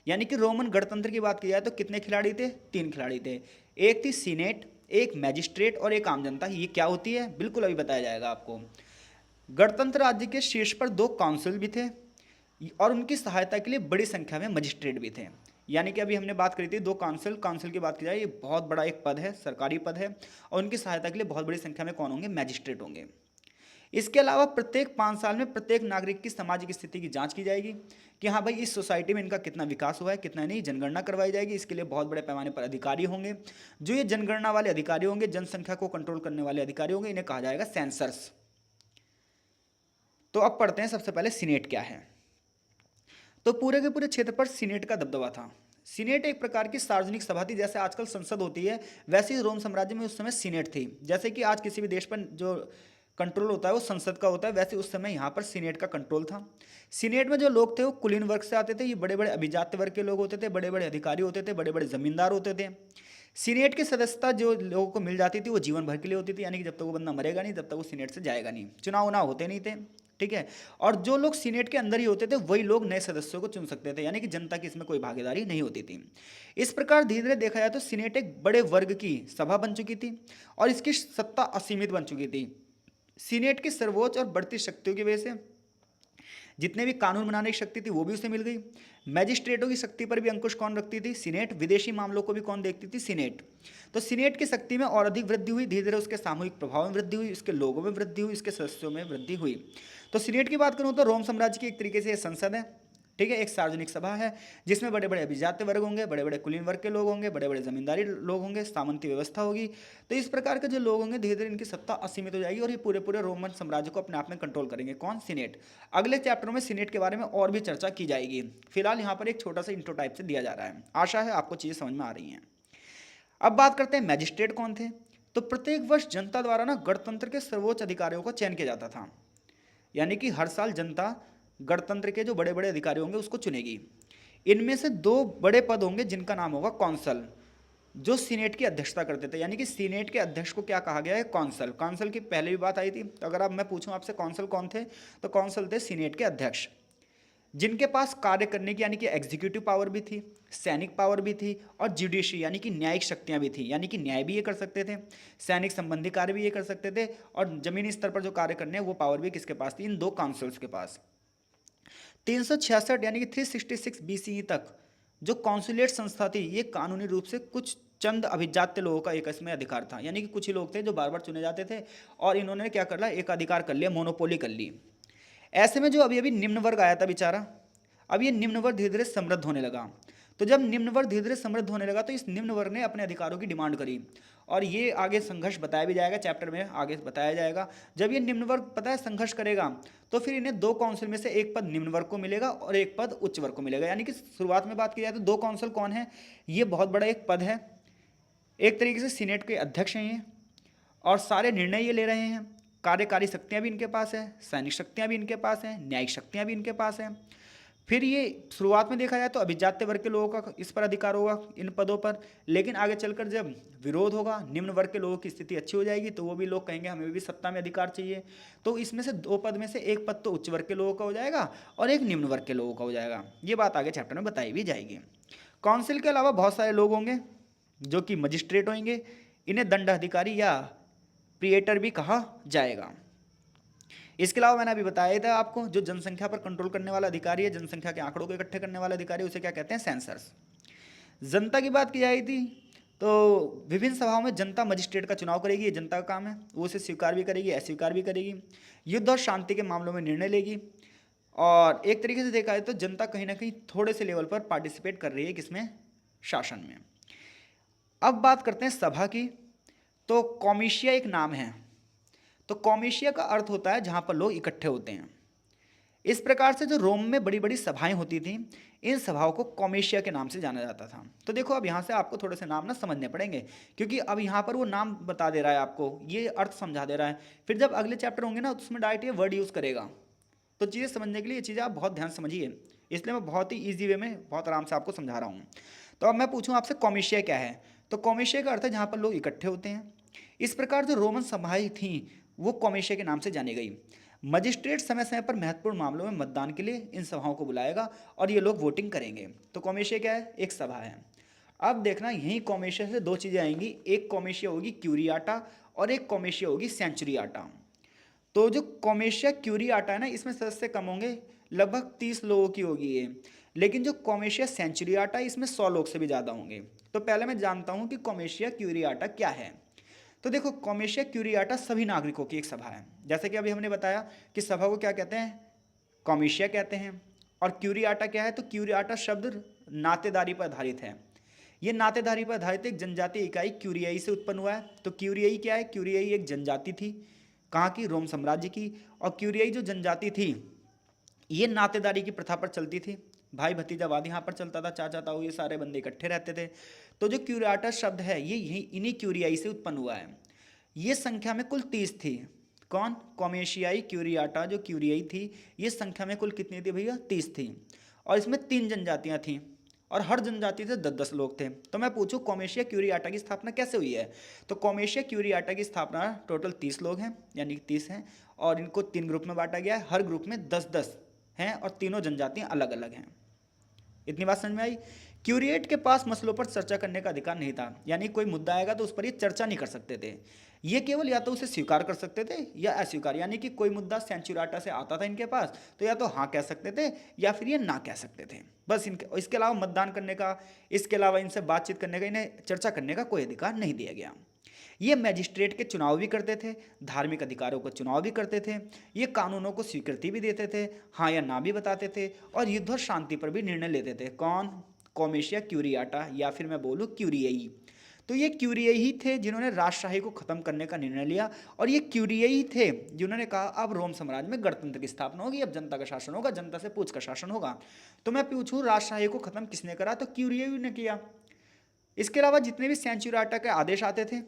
यानी कि रोमन गणतंत्र की बात की जाए तो कितने खिलाड़ी थे, 3 खिलाड़ी थे। एक थी सीनेट, एक मैजिस्ट्रेट और एक आम जनता। ये क्या होती है बिल्कुल अभी बताया जाएगा आपको। गणतंत्र राज्य के शीर्ष पर 2 काउंसिल भी थे और उनकी सहायता के लिए बड़ी संख्या में मजिस्ट्रेट भी थे। यानी कि अभी हमने बात करी थी 2 काउंसिल, काउंसिल की बात की जाए ये बहुत बड़ा एक पद है, सरकारी पद है, और उनकी सहायता के लिए बहुत बड़ी संख्या में कौन होंगे, मैजिस्ट्रेट होंगे। इसके अलावा प्रत्येक 5 साल में प्रत्येक नागरिक की सामाजिक स्थिति की जांच की जाएगी कि हाँ भाई इस सोसाइटी में इनका कितना विकास हुआ है, कितना नहीं। जनगणना करवाई जाएगी, इसके लिए बहुत बड़े पैमाने पर अधिकारी होंगे। जो ये जनगणना वाले अधिकारी होंगे, जनसंख्या को कंट्रोल करने वाले अधिकारी होंगे, इन्हें कहा जाएगा सेंसर्स। तो अब पढ़ते हैं सबसे पहले सीनेट क्या है। तो पूरे के पूरे क्षेत्र पर सीनेट का दबदबा था। सीनेट एक प्रकार की सार्वजनिक सभा थी, जैसे आजकल संसद होती है वैसे ही रोम साम्राज्य में उस समय सीनेट थी। जैसे कि आज किसी भी देश पर जो कंट्रोल होता है वो संसद का होता है, वैसे उस समय यहाँ पर सीनेट का कंट्रोल था। सीनेट में जो लोग थे वो कुलीन वर्ग से आते थे, ये बड़े बड़े अभिजात्य वर्ग के लोग होते थे, बड़े बड़े अधिकारी होते थे, बड़े बड़े जमींदार होते थे। सीनेट की सदस्यता जो लोगों को मिल जाती थी वो जीवन भर के लिए होती थी, यानी कि जब तक वो बंदा मरेगा नहीं तब तक वो सीनेट से जाएगा नहीं, चुनाव उनाव होते नहीं थे, ठीक है। और जो लोग सीनेट के अंदर ही होते थे वही लोग नए सदस्यों को चुन सकते थे, यानी कि जनता की इसमें कोई भागीदारी नहीं होती थी। इस प्रकार धीरे धीरे देखा जाए तो सीनेट एक बड़े वर्ग की सभा बन चुकी थी और इसकी सत्ता असीमित बन चुकी थी। सीनेट की सर्वोच्च और बढ़ती शक्तियों की वजह से जितने भी कानून बनाने की शक्ति थी वो भी उसे मिल गई। मैजिस्ट्रेटों की शक्ति पर भी अंकुश कौन रखती थी, सीनेट। विदेशी मामलों को भी कौन देखती थी, सीनेट। तो सीनेट की शक्ति में और अधिक वृद्धि हुई, धीरे धीरे उसके सामूहिक प्रभाव में वृद्धि हुई, इसके लोगों में वृद्धि हुई, इसके सदस्यों में वृद्धि हुई। तो सीनेट की बात करूं तो रोम साम्राज्य की एक तरीके से संसद है, ठीक है, एक सार्वजनिक सभा है जिसमें बड़े बड़े अभिजात्य वर्ग होंगे, बड़े बड़े कुलीन वर्ग के लोग होंगे, बड़े बड़े जमींदारी लोग होंगे, सामंती व्यवस्था होगी। तो इस प्रकार के जो लोग होंगे धीरे धीरे इनकी सत्ता असीमित हो जाएगी और ये पूरे पूरे रोमन साम्राज्य को अपने आप में कंट्रोल करेंगे। कौन, सीनेट। अगले चैप्टर में सीनेट के बारे में और भी चर्चा की जाएगी। फिलहाल यहाँ पर एक छोटा सा इंट्रो टाइप से दिया जा रहा है, आशा है आपको चीज़ें समझ में आ रही हैं। अब बात करते हैं मैजिस्ट्रेट कौन थे। तो प्रत्येक वर्ष जनता द्वारा ना गणतंत्र के सर्वोच्च अधिकारियों का चयन किया जाता था, यानी कि हर साल जनता गणतंत्र के जो बड़े बड़े अधिकारी होंगे उसको चुनेगी। इनमें से दो बड़े पद होंगे जिनका नाम होगा कौंसल, जो सीनेट की अध्यक्षता करते थे, यानी कि सीनेट के अध्यक्ष को क्या कहा गया है, कौंसल। कौंसल की पहले भी बात आई थी, तो अगर अब मैं पूछूं आपसे कौंसल कौन थे, तो कौंसल थे सीनेट के अध्यक्ष, जिनके पास कार्य करने की यानी कि एग्जीक्यूटिव पावर भी थी, सैनिक पावर भी थी, और जुडिशरी यानी कि न्यायिक शक्तियां भी थी, यानी कि न्याय भी ये कर सकते थे, सैनिक संबंधी कार्य भी ये कर सकते थे, और जमीनी स्तर पर जो कार्य करने हैं वो पावर भी किसके पास थी, इन दो काउंसिल्स के पास। 366 यानी कि 366 बीसीई तक जो कॉन्सुलेट संस्था थी, ये कानूनी रूप से कुछ चंद अभिजात्य लोगों का एक इसमें अधिकार था, यानी कि कुछ ही लोग थे जो बार बार चुने जाते थे, और इन्होंने क्या कर लिया, एक अधिकार कर लिया, मोनोपोली कर ली। ऐसे में जो अभी अभी निम्न वर्ग आया था बेचारा, अब ये निम्न वर्ग धीरे धीरे समृद्ध होने लगा। तो जब निम्न वर्ग धीरे धीरे समृद्ध होने लगा तो इस निम्न वर्ग ने अपने अधिकारों की डिमांड करी, और ये आगे संघर्ष बताया भी जाएगा, चैप्टर में आगे बताया जाएगा। जब ये निम्न वर्ग पता है संघर्ष करेगा, तो फिर इन्हें दो काउंसिल में से एक पद निम्न वर्ग को मिलेगा और एक पद उच्च वर्ग को मिलेगा। यानी कि शुरुआत में बात की जाए तो दो काउंसिल कौन है, ये बहुत बड़ा एक पद है, एक तरीके से सीनेट के अध्यक्ष हैं ये, और सारे निर्णय ये ले रहे हैं, कार्यकारी शक्तियां भी इनके पास है, सैनिक शक्तियां भी इनके पास हैं, न्यायिक शक्तियां भी इनके पास हैं। फिर ये शुरुआत में देखा जाए तो अभिजात्य वर्ग के लोगों का इस पर अधिकार होगा इन पदों पर, लेकिन आगे चलकर जब विरोध होगा, निम्न वर्ग के लोगों की स्थिति अच्छी हो जाएगी, तो वो भी लोग कहेंगे हमें भी सत्ता में अधिकार चाहिए, तो इसमें से दो पद में से एक पद तो उच्च वर्ग के लोगों का हो जाएगा और एक निम्न वर्ग के लोगों का हो जाएगा। ये बात आगे चैप्टर में बताई भी जाएगी। काउंसिल के अलावा बहुत सारे लोग होंगे जो कि मजिस्ट्रेट होंगे, इन्हें दंड अधिकारी या प्रिएटर भी कहा जाएगा। इसके अलावा मैंने अभी बताया था आपको, जो जनसंख्या पर कंट्रोल करने वाला अधिकारी है, जनसंख्या के आंकड़ों को इकट्ठे करने वाला अधिकारी, उसे क्या कहते हैं, सेंसर्स। जनता की बात की जाए थी तो विभिन्न सभाओं में जनता मजिस्ट्रेट का चुनाव करेगी, ये जनता का काम है, वो उसे स्वीकार भी करेगी, अस्वीकार भी करेगी, युद्ध और शांति के मामलों में निर्णय लेगी, और एक तरीके से देखा जाए तो जनता कहीं ना कहीं थोड़े से लेवल पर पार्टिसिपेट कर रही है किसमें, शासन में। अब बात करते हैं सभा की, तो कॉमिशिया एक नाम है, तो कॉमिशिया का अर्थ होता है जहां पर लोग इकट्ठे होते हैं। इस प्रकार से जो रोम में बड़ी बड़ी सभाएं होती थीं, इन सभाओं को कॉमिशिया के नाम से जाना जाता था। तो देखो अब यहाँ से आपको थोड़े से नाम ना समझने पड़ेंगे, क्योंकि अब यहाँ पर वो नाम बता दे रहा है आपको, ये अर्थ समझा दे रहा है, फिर जब अगले चैप्टर होंगे ना उसमें डायरेक्ट ये वर्ड यूज़ करेगा। तो चीज़ें समझने के लिए ये चीज़ें आप बहुत ध्यान समझिए, इसलिए मैं बहुत ही ईजी वे में बहुत आराम से आपको समझा रहा हूँ। तो अब मैं पूछूँ आपसे कॉमिशिया क्या है, तो कॉमिशिया का अर्थ है जहाँ पर लोग इकट्ठे होते हैं। इस प्रकार जो रोमन सभाएं थीं वो कॉमिशिया के नाम से जानी गई। मजिस्ट्रेट समय समय पर महत्वपूर्ण मामलों में मतदान के लिए इन सभाओं को बुलाएगा और ये लोग वोटिंग करेंगे। तो कॉमिशिया क्या है, एक सभा है। अब देखना यहीं कॉमिशिया से दो चीज़ें आएंगी, एक कॉमिशिया होगी क्यूरियाटा और एक कॉमिशिया होगी सेंचुरियाटा। तो जो कॉमिशिया क्यूरियाटा है ना, इसमें सदस्य कम होंगे, लगभग 30 लोगों की होगी ये, लेकिन जो कॉमिशिया सेंचुरियाटा है इसमें 100 लोग से भी ज़्यादा होंगे। तो पहले मैं जानता हूँ कि कॉमिशिया क्यूरियाटा क्या है। तो देखो कॉमिशिया क्यूरियाटा सभी नागरिकों की एक सभा है, जैसे कि अभी हमने बताया कि सभा को क्या कहते हैं, कॉमिशिया कहते हैं। और क्यूरियाटा क्या है, तो क्यूरियाटा शब्द नातेदारी पर आधारित है, ये नातेदारी पर आधारित एक जनजातीय इकाई क्यूरियाई से उत्पन्न हुआ है। तो क्यूरियाई क्या है, क्यूरियाई एक जनजाति थी, कहाँ की, रोम साम्राज्य की। और क्यूरियाई जो जनजाति थी ये नातेदारी की प्रथा पर चलती थी, भाई भतीजावाद यहाँ पर चलता था, चाचा ताऊ ये सारे बंदे इकट्ठे रहते थे। तो जो क्यूरियाटा शब्द है ये यही इन्हीं क्यूरियाई से उत्पन्न हुआ है। ये संख्या में कुल 30 थी। कौन, कॉमेशियाई क्यूरियाटा जो क्यूरियाई थी, ये संख्या में कुल कितनी थी भैया, 30 थी। और इसमें 3 जनजातियाँ थीं और हर जनजाति से 10-10 लोग थे। तो मैं पूछूं कॉमेशिया क्यूरियाटा की स्थापना कैसे हुई है, तो कॉमेशिया क्यूरियाटा की स्थापना टोटल 30 लोग हैं, यानी कि 30 हैं, और इनको 3 ग्रुप में बांटा गया है, हर ग्रुप में 10-10 हैं और तीनों जनजातियाँ अलग अलग हैं। इतनी बात समझ में आई। क्यूरिएट के पास मसलों पर चर्चा करने का अधिकार नहीं था, यानी कोई मुद्दा आएगा तो उस पर ये चर्चा नहीं कर सकते थे, ये केवल या तो उसे स्वीकार कर सकते थे या अस्वीकार, यानी कि कोई मुद्दा सेंचुराटा से आता था इनके पास तो या तो हाँ कह सकते थे या फिर ये ना कह सकते थे, बस इनके। इसके अलावा मतदान करने का, इसके अलावा इनसे बातचीत करने का, इन्हें चर्चा करने का कोई अधिकार नहीं दिया गया। ये मैजिस्ट्रेट के चुनाव भी करते थे, धार्मिक अधिकारों को चुनाव भी करते थे, ये कानूनों को स्वीकृति भी देते थे, हाँ या ना भी बताते थे, और युद्ध और शांति पर भी निर्णय लेते थे। कौन, कॉमेशिया क्यूरियाटा या फिर मैं बोलूँ क्यूरियई। तो ये क्यूरियई ही थे जिन्होंने राजशाही को खत्म करने का निर्णय लिया, और ये क्यूरियई थे जिन्होंने कहा अब रोम साम्राज्य में गणतंत्र की स्थापना होगी, अब जनता का शासन होगा, जनता से पूछ का शासन होगा। तो मैं पूछूं राजशाही को खत्म किसने करा, तो क्यूरियई ने किया। इसके अलावा जितने भी सेंचुराटा के आदेश आते थे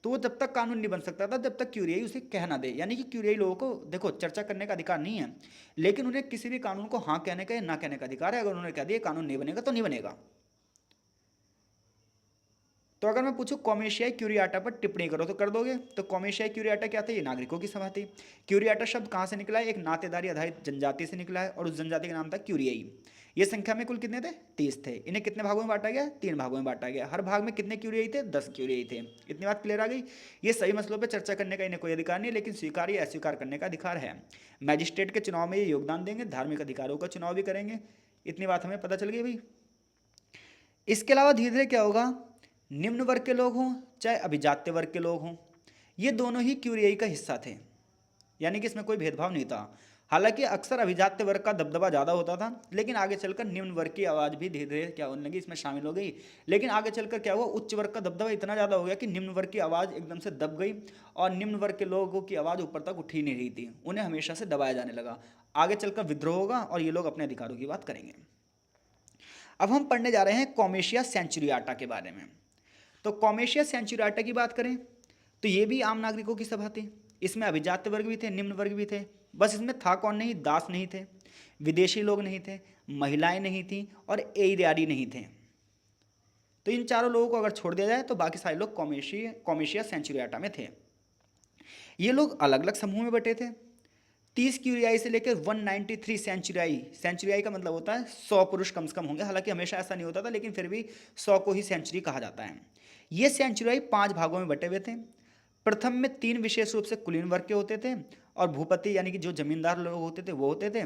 तो वो जब तक कानून नहीं बन सकता था जब तक क्यूरियाई उसे कह ना दे। यानी कि क्यूरियाई लोगों को देखो चर्चा करने का अधिकार नहीं है, लेकिन उन्हें किसी भी कानून को हाँ कहने का या ना कहने का अधिकार है। अगर उन्होंने कह दिया कानून नहीं बनेगा तो नहीं बनेगा। तो अगर मैं पूछूं कॉमेशियाई क्यूरियाटा पर टिप्पणी करो तो कर दोगे? तो कॉमेशियाई क्यूरियाटा क्या था? ये नागरिकों की सभा थी। क्यूरियाटा शब्द कहाँ से निकला है? एक नातेदारी आधारित जनजाति से निकला है और उस जनजाति का नाम था क्यूरियाई। ये संख्या में कुल कितने थे? 30 थे। इन्हें कितने भागों में बांटा गया? 3 भागों में बांटा गया। हर भाग में कितने क्यूरियाई थे? 10 क्यूरियाई थे। इतनी बात क्लियर आ गई। ये सही मसलों पर चर्चा करने का इन्हें कोई अधिकार नहीं, लेकिन स्वीकार या अस्वीकार करने का अधिकार है। मैजिस्ट्रेट के चुनाव में ये योगदान देंगे, धार्मिक अधिकारों का चुनाव भी करेंगे। इतनी बात हमें पता चल गई भाई। इसके अलावा धीरे धीरे क्या होगा, निम्न वर्ग के लोग हों चाहे अभिजात्य वर्ग के लोग हों, ये दोनों ही क्यूरियाई का हिस्सा थे। यानी कि इसमें कोई भेदभाव नहीं था। हालांकि अक्सर अभिजात्य वर्ग का दबदबा ज़्यादा होता था, लेकिन आगे चलकर निम्न वर्ग की आवाज़ भी धीरे धीरे क्या होने लगी, इसमें शामिल हो गई। लेकिन आगे चलकर क्या हुआ, उच्च वर्ग का दबदबा इतना ज़्यादा हो गया कि निम्न वर्ग की आवाज़ एकदम से दब गई और निम्न वर्ग के लोगों की आवाज़ ऊपर तक उठ ही नहीं रही थी, उन्हें हमेशा से दबाया जाने लगा। आगे चलकर विद्रोह होगा और ये लोग अपने अधिकारों की बात करेंगे। अब हम पढ़ने जा रहे हैं कॉमेशिया सेंचुरियाटा के बारे में। तो कॉमेशिया सेंचुरियाटा की बात करें तो ये भी आम नागरिकों की सभा थी। इसमें अभिजात्य वर्ग भी थे, निम्न वर्ग भी थे। बस इसमें था कौन नहीं? दास नहीं थे, विदेशी लोग नहीं थे, महिलाएं नहीं थी और एरियारी नहीं थे। तो इन चारों लोगों को अगर छोड़ दिया जाए तो बाकी सारे लोग कॉमेशिया सेंचुरियाटा में थे। ये लोग अलग अलग समूह में बटे थे। 30 क्यूरियाई से लेकर 193 सेंचुरियाई। सेंचुरियाई का मतलब होता है 100 पुरुष कम से कम होंगे। हालांकि हमेशा ऐसा नहीं होता था, लेकिन फिर भी 100 को ही सेंचुरी कहा जाता है। ये सेंचुरियाई 5 भागों में बटे हुए थे। प्रथम में 3 विशेष रूप से कुलीन वर्ग के होते थे और भूपति यानी कि जो जमींदार लोग होते थे वो होते थे।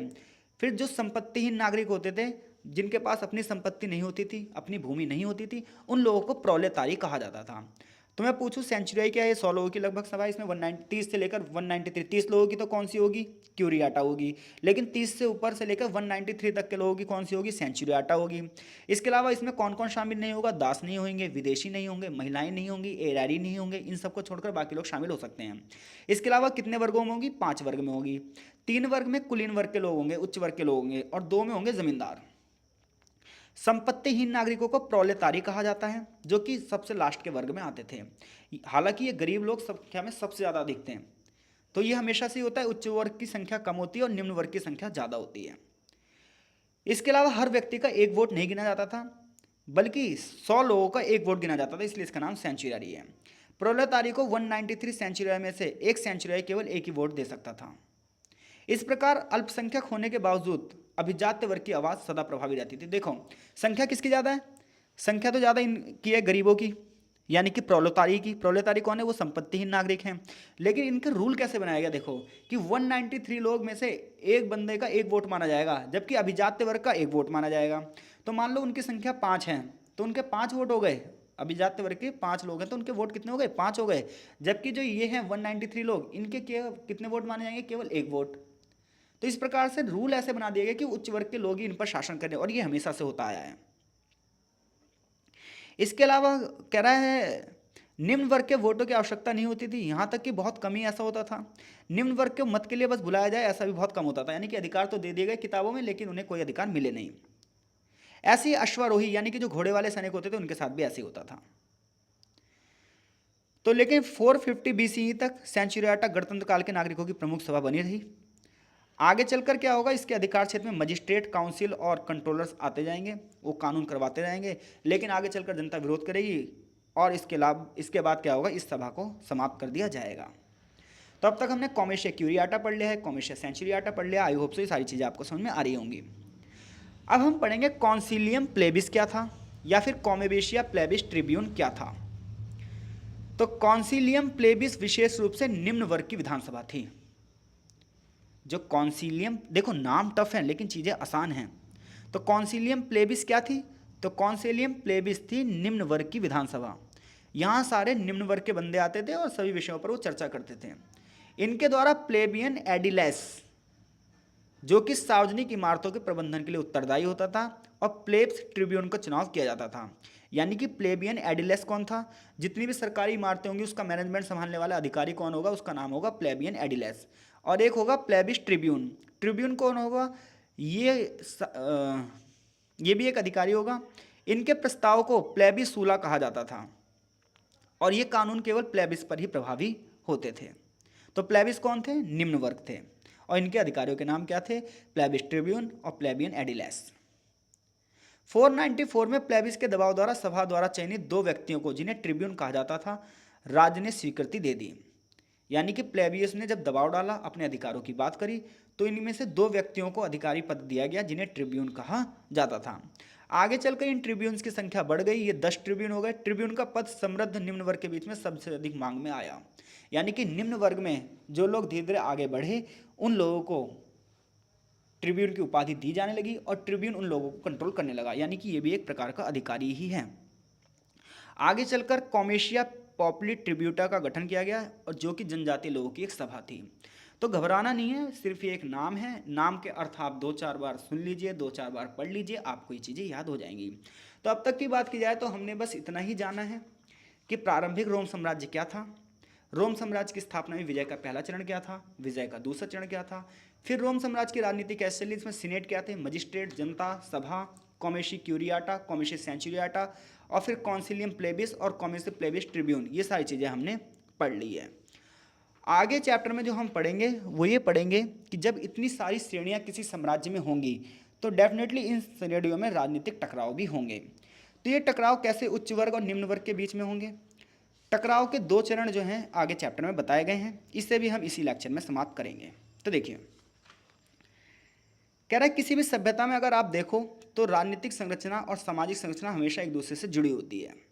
फिर जो संपत्तिहीन नागरिक होते थे, जिनके पास अपनी संपत्ति नहीं होती थी, अपनी भूमि नहीं होती थी, उन लोगों को प्रोलेतारी कहा जाता था। तो मैं पूछूं सेंचुरियाई क्या है? 100 लोगों की लगभग सभा। इसमें 190 30 से लेकर 193 30 लोगों की तो कौन सी होगी? क्यूरियाटा होगी। लेकिन 30 से ऊपर से लेकर 193 तक के लोगों की कौन सी होगी? सेंचुरियाटा होगी। इसके अलावा इसमें कौन कौन शामिल नहीं होगा? दास नहीं होंगे, विदेशी नहीं होंगे, महिलाएं नहीं होंगी, एरारी नहीं होंगे। इन सबको छोड़कर बाकी लोग शामिल हो सकते हैं। इसके अलावा कितने वर्गों में होगी? 5 वर्ग में होगी। 3 वर्ग में कुलीन वर्ग के लोग होंगे, उच्च वर्ग के लोग होंगे, और 2 में होंगे जमींदार। संपत्तिहीन नागरिकों को प्रोलेतारी कहा जाता है, जो कि सबसे लास्ट के वर्ग में आते थे। हालांकि ये गरीब लोग संख्या में सबसे ज़्यादा दिखते हैं। तो ये हमेशा से होता है, उच्च वर्ग की संख्या कम होती है और निम्न वर्ग की संख्या ज़्यादा होती है। इसके अलावा हर व्यक्ति का एक वोट नहीं गिना जाता था, बल्कि 100 लोगों का एक वोट गिना जाता था, इसलिए इसका नाम सेंचुरियरी है। प्रोलेतारी को 193 सेंचुरियरी में से एक सेंचुरियरी केवल एक ही वोट दे सकता था। इस प्रकार अल्पसंख्यक होने के बावजूद अभिजात्य वर्ग की आवाज़ सदा प्रभावी रहती थी। देखो संख्या किसकी ज़्यादा है? संख्या तो ज़्यादा इनकी है गरीबों की, यानी कि प्रोलेतारी की। प्रोलेतारी कौन है? वो संपत्तिहीन नागरिक हैं। लेकिन इनका रूल कैसे बनाया गया? देखो कि 193 लोग में से एक बंदे का एक वोट माना जाएगा, जबकि अभिजात्य वर्ग का एक वोट माना जाएगा। तो मान लो उनकी संख्या 5 है, तो उनके 5 वोट हो गए। अभिजात्य वर्ग के 5 लोग हैं तो उनके वोट कितने हो गए? 5 हो गए। जबकि जो ये हैं 193 लोग, इनके कितने वोट माने जाएंगे? केवल एक वोट। तो इस प्रकार से रूल ऐसे बना दिया गया कि उच्च वर्ग के लोग ही इन पर शासन करें, और ये हमेशा से होता आया है। इसके अलावा कह रहा है निम्न वर्ग के वोटों की आवश्यकता नहीं होती थी, यहाँ तक कि बहुत कम ही ऐसा होता था। निम्न वर्ग के मत के लिए बस बुलाया जाए ऐसा भी बहुत कम होता था। यानी कि अधिकार तो दे दिए गए किताबों में, लेकिन उन्हें कोई अधिकार मिले नहीं। ऐसे ही अश्वारोही यानी कि जो घोड़े वाले सैनिक होते थे, उनके साथ भी ऐसे ही होता था। तो लेकिन 450 BCE तक सेंचुरियाटा गणतंत्र काल के नागरिकों की प्रमुख सभा बनी रही। आगे चलकर क्या होगा, इसके अधिकार क्षेत्र में मजिस्ट्रेट, काउंसिल और कंट्रोलर्स आते जाएंगे, वो कानून करवाते रहेंगे। लेकिन आगे चलकर जनता विरोध करेगी और इसके बाद क्या होगा, इस सभा को समाप्त कर दिया जाएगा। तो अब तक हमने कॉमेशिया क्यूरियाटा पढ़ लिया है, कॉमेशिया सेंचुरियाटा पढ़ लिया। आई होप सो ये सारी चीज़ें आपको समझ में आ रही होंगी। अब हम पढ़ेंगे कॉन्सिलियम प्लेबिस क्या था, या फिर कॉमेबेशिया प्लेबिस ट्रिब्यून क्या था। तो कॉन्सिलियम प्लेबिस विशेष रूप से निम्न वर्ग की विधानसभा थी। जो कॉन्सिलियम, देखो नाम टफ है लेकिन चीज़ें आसान हैं। तो कॉन्सिलियम प्लेबिस क्या थी? तो कॉन्सिलियम प्लेबिस थी निम्न वर्ग की विधानसभा। यहाँ सारे निम्न वर्ग के बंदे आते थे और सभी विषयों पर वो चर्चा करते थे। इनके द्वारा प्लेबियन एडिलेस, जो कि सार्वजनिक इमारतों के प्रबंधन के लिए उत्तरदायी होता था, और प्लेब्स ट्रिब्यून का चुनाव किया जाता था। यानी कि प्लेबियन एडिलेस कौन था? जितनी भी सरकारी इमारतें होंगी उसका मैनेजमेंट संभालने वाला अधिकारी कौन होगा? उसका नाम होगा प्लेबियन एडिलेस। और एक होगा प्लेबिस ट्रिब्यून। ट्रिब्यून कौन होगा? ये भी एक अधिकारी होगा। इनके प्रस्ताव को प्लेबिसूला कहा जाता था। और ये कानून केवल प्लेबिस पर ही प्रभावी होते थे। तो प्लेबिस कौन थे? निम्न वर्ग थे, और इनके अधिकारियों के नाम क्या थे? प्लेबिस ट्रिब्यून और प्लेबियन एडिलेस। 494 में प्लेबिस के दबाव द्वारा सभा द्वारा चयनित दो व्यक्तियों को, जिन्हें ट्रिब्यून कहा जाता था, राज्य ने स्वीकृति दे दी। यानी कि प्लेबियस ने जब दबाव डाला, अपने अधिकारों की बात करी, तो इनमें से दो व्यक्तियों को अधिकारी पद दिया गया जिन्हें ट्रिब्यून कहा जाता था। आगे चलकर इन ट्रिब्यून्स की संख्या बढ़ गई, ये 10 ट्रिब्यून हो गए। ट्रिब्यून का पद समृद्ध निम्न वर्ग के बीच में सबसे अधिक मांग में आया। यानी कि निम्न वर्ग में जो लोग धीरे धीरे आगे बढ़े, उन लोगों को ट्रिब्यून की उपाधि दी जाने लगी और ट्रिब्यून उन लोगों को कंट्रोल करने लगा। यानी कि ये भी एक प्रकार का अधिकारी ही है। आगे चलकर कॉमेशिया पॉपुली ट्रिब्यूटा का गठन किया गया, और जो कि जनजातीय लोगों की एक सभा थी। तो घबराना नहीं है, सिर्फ ये एक नाम है। नाम के अर्थ आप 2-4 बार सुन लीजिए, 2-4 बार पढ़ लीजिए, आपको ये चीज़ें याद हो जाएंगी। तो अब तक की बात की जाए तो हमने बस इतना ही जाना है कि प्रारंभिक रोम साम्राज्य क्या था, रोम साम्राज्य की स्थापना में विजय का पहला चरण क्या था, विजय का दूसरा चरण क्या था, फिर रोम साम्राज्य की राजनीति कैसे चली, इसमें सीनेट क्या थे, मजिस्ट्रेट, जनता, सभा, कॉमेशी क्यूरियाटा, कॉमेशी सेंचुरियाटा, और फिर कॉन्सिलियम प्लेबिस और कॉमेशी प्लेबिस ट्रिब्यून। ये सारी चीज़ें हमने पढ़ ली है। आगे चैप्टर में जो हम पढ़ेंगे वो ये पढ़ेंगे कि जब इतनी सारी श्रेणियां किसी साम्राज्य में होंगी तो डेफिनेटली इन श्रेणियों में राजनीतिक टकराव भी होंगे। तो ये टकराव कैसे उच्च वर्ग और निम्न वर्ग के बीच में होंगे? टकराव के दो चरण जो हैं आगे चैप्टर में बताए गए हैं, इससे भी हम इसी लेक्चर में समाप्त करेंगे। तो देखिए, कह रहा है किसी भी सभ्यता में अगर आप देखो तो राजनीतिक संरचना और सामाजिक संरचना हमेशा एक दूसरे से जुड़ी होती है।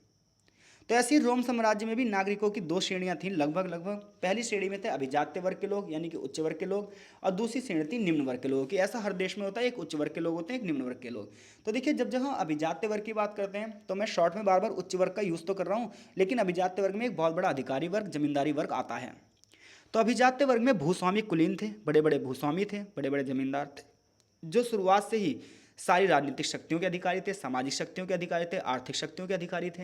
तो ऐसे ही रोम साम्राज्य में भी नागरिकों की दो श्रेणियां थीं लगभग। पहली श्रेणी में थे अभिजात्य वर्ग के लोग, यानी कि उच्च वर्ग के लोग, और दूसरी श्रेणी थी निम्न वर्ग के लोगों की। ऐसा हर देश में होता है, एक उच्च वर्ग के लोग होते हैं, एक निम्न वर्ग के लोग। तो देखिए, जब जब हम अभिजात्य वर्ग की बात करते हैं तो मैं शॉर्ट में बार बार उच्च वर्ग का यूज़ तो कर रहा हूँ, लेकिन अभिजात्य वर्ग में एक बहुत बड़ा अधिकारी वर्ग, जमींदारी वर्ग आता है। तो अभिजात्य वर्ग में भूस्वामी कुलीन थे, बड़े बड़े भूस्वामी थे, बड़े बड़े जमींदार थे, जो शुरुआत से ही सारी राजनीतिक शक्तियों के अधिकारी थे, सामाजिक शक्तियों के अधिकारी थे, आर्थिक शक्तियों के अधिकारी थे।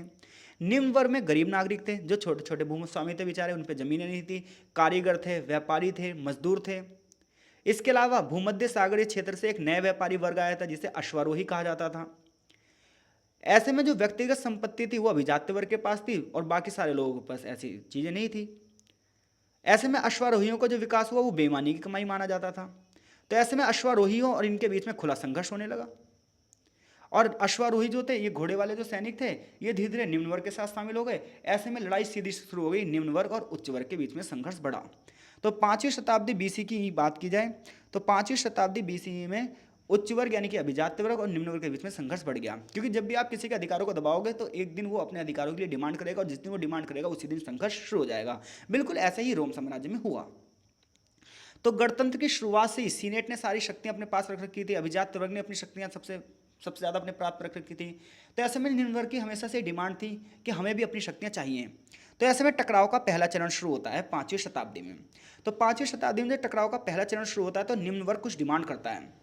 निम्न वर्ग में गरीब नागरिक थे, जो छोटे छोटे भूस्वामी थे बेचारे, उन पर जमीनें नहीं थी, कारीगर थे, व्यापारी थे, मजदूर थे। इसके अलावा भूमध्य सागरीय क्षेत्र से एक नया व्यापारी वर्ग आया था जिसे अश्वारोही कहा जाता था। ऐसे में जो व्यक्तिगत संपत्ति थी वो अभिजात्य वर्ग के पास थी और बाकी सारे लोगों के पास ऐसी चीज़ें नहीं थी। ऐसे में अश्वारोहियों का जो विकास हुआ वो बेईमानी की कमाई माना जाता था। तो ऐसे में अश्वारोहियों और इनके बीच में खुला संघर्ष होने लगा, और अश्वारोही जो थे, ये घोड़े वाले जो सैनिक थे, ये धीरे धीरे निम्न वर्ग के साथ शामिल हो गए। ऐसे में लड़ाई सीधी शुरू हो गई, निम्न वर्ग और उच्च वर्ग के बीच में संघर्ष बढ़ा। तो 5वीं शताब्दी बीसी की बात की जाए तो 5वीं शताब्दी बीसी में उच्च वर्ग यानी कि अभिजात्य वर्ग और निम्न वर्ग के बीच में संघर्ष बढ़ गया, क्योंकि जब भी आप किसी के अधिकारों को दबाओगे तो एक दिन वो अपने अधिकारों के लिए डिमांड करेगा, और जिस दिन वो डिमांड करेगा उसी दिन संघर्ष शुरू हो जाएगा। बिल्कुल ऐसा ही रोम साम्राज्य में हुआ। तो गणतंत्र की शुरुआत से ही सीनेट ने सारी शक्तियां अपने पास रख रखी थी, अभिजात्य वर्ग ने अपनी शक्तियां सबसे ज़्यादा अपने प्राप्त रख रखी थी। तो ऐसे में निम्न वर्ग की हमेशा से डिमांड थी कि हमें भी अपनी शक्तियां चाहिए। तो ऐसे में टकराव का पहला चरण शुरू होता है 5वीं शताब्दी में। तो 5वीं शताब्दी में जब टकराव का पहला चरण शुरू होता है तो निम्न वर्ग कुछ डिमांड करता है।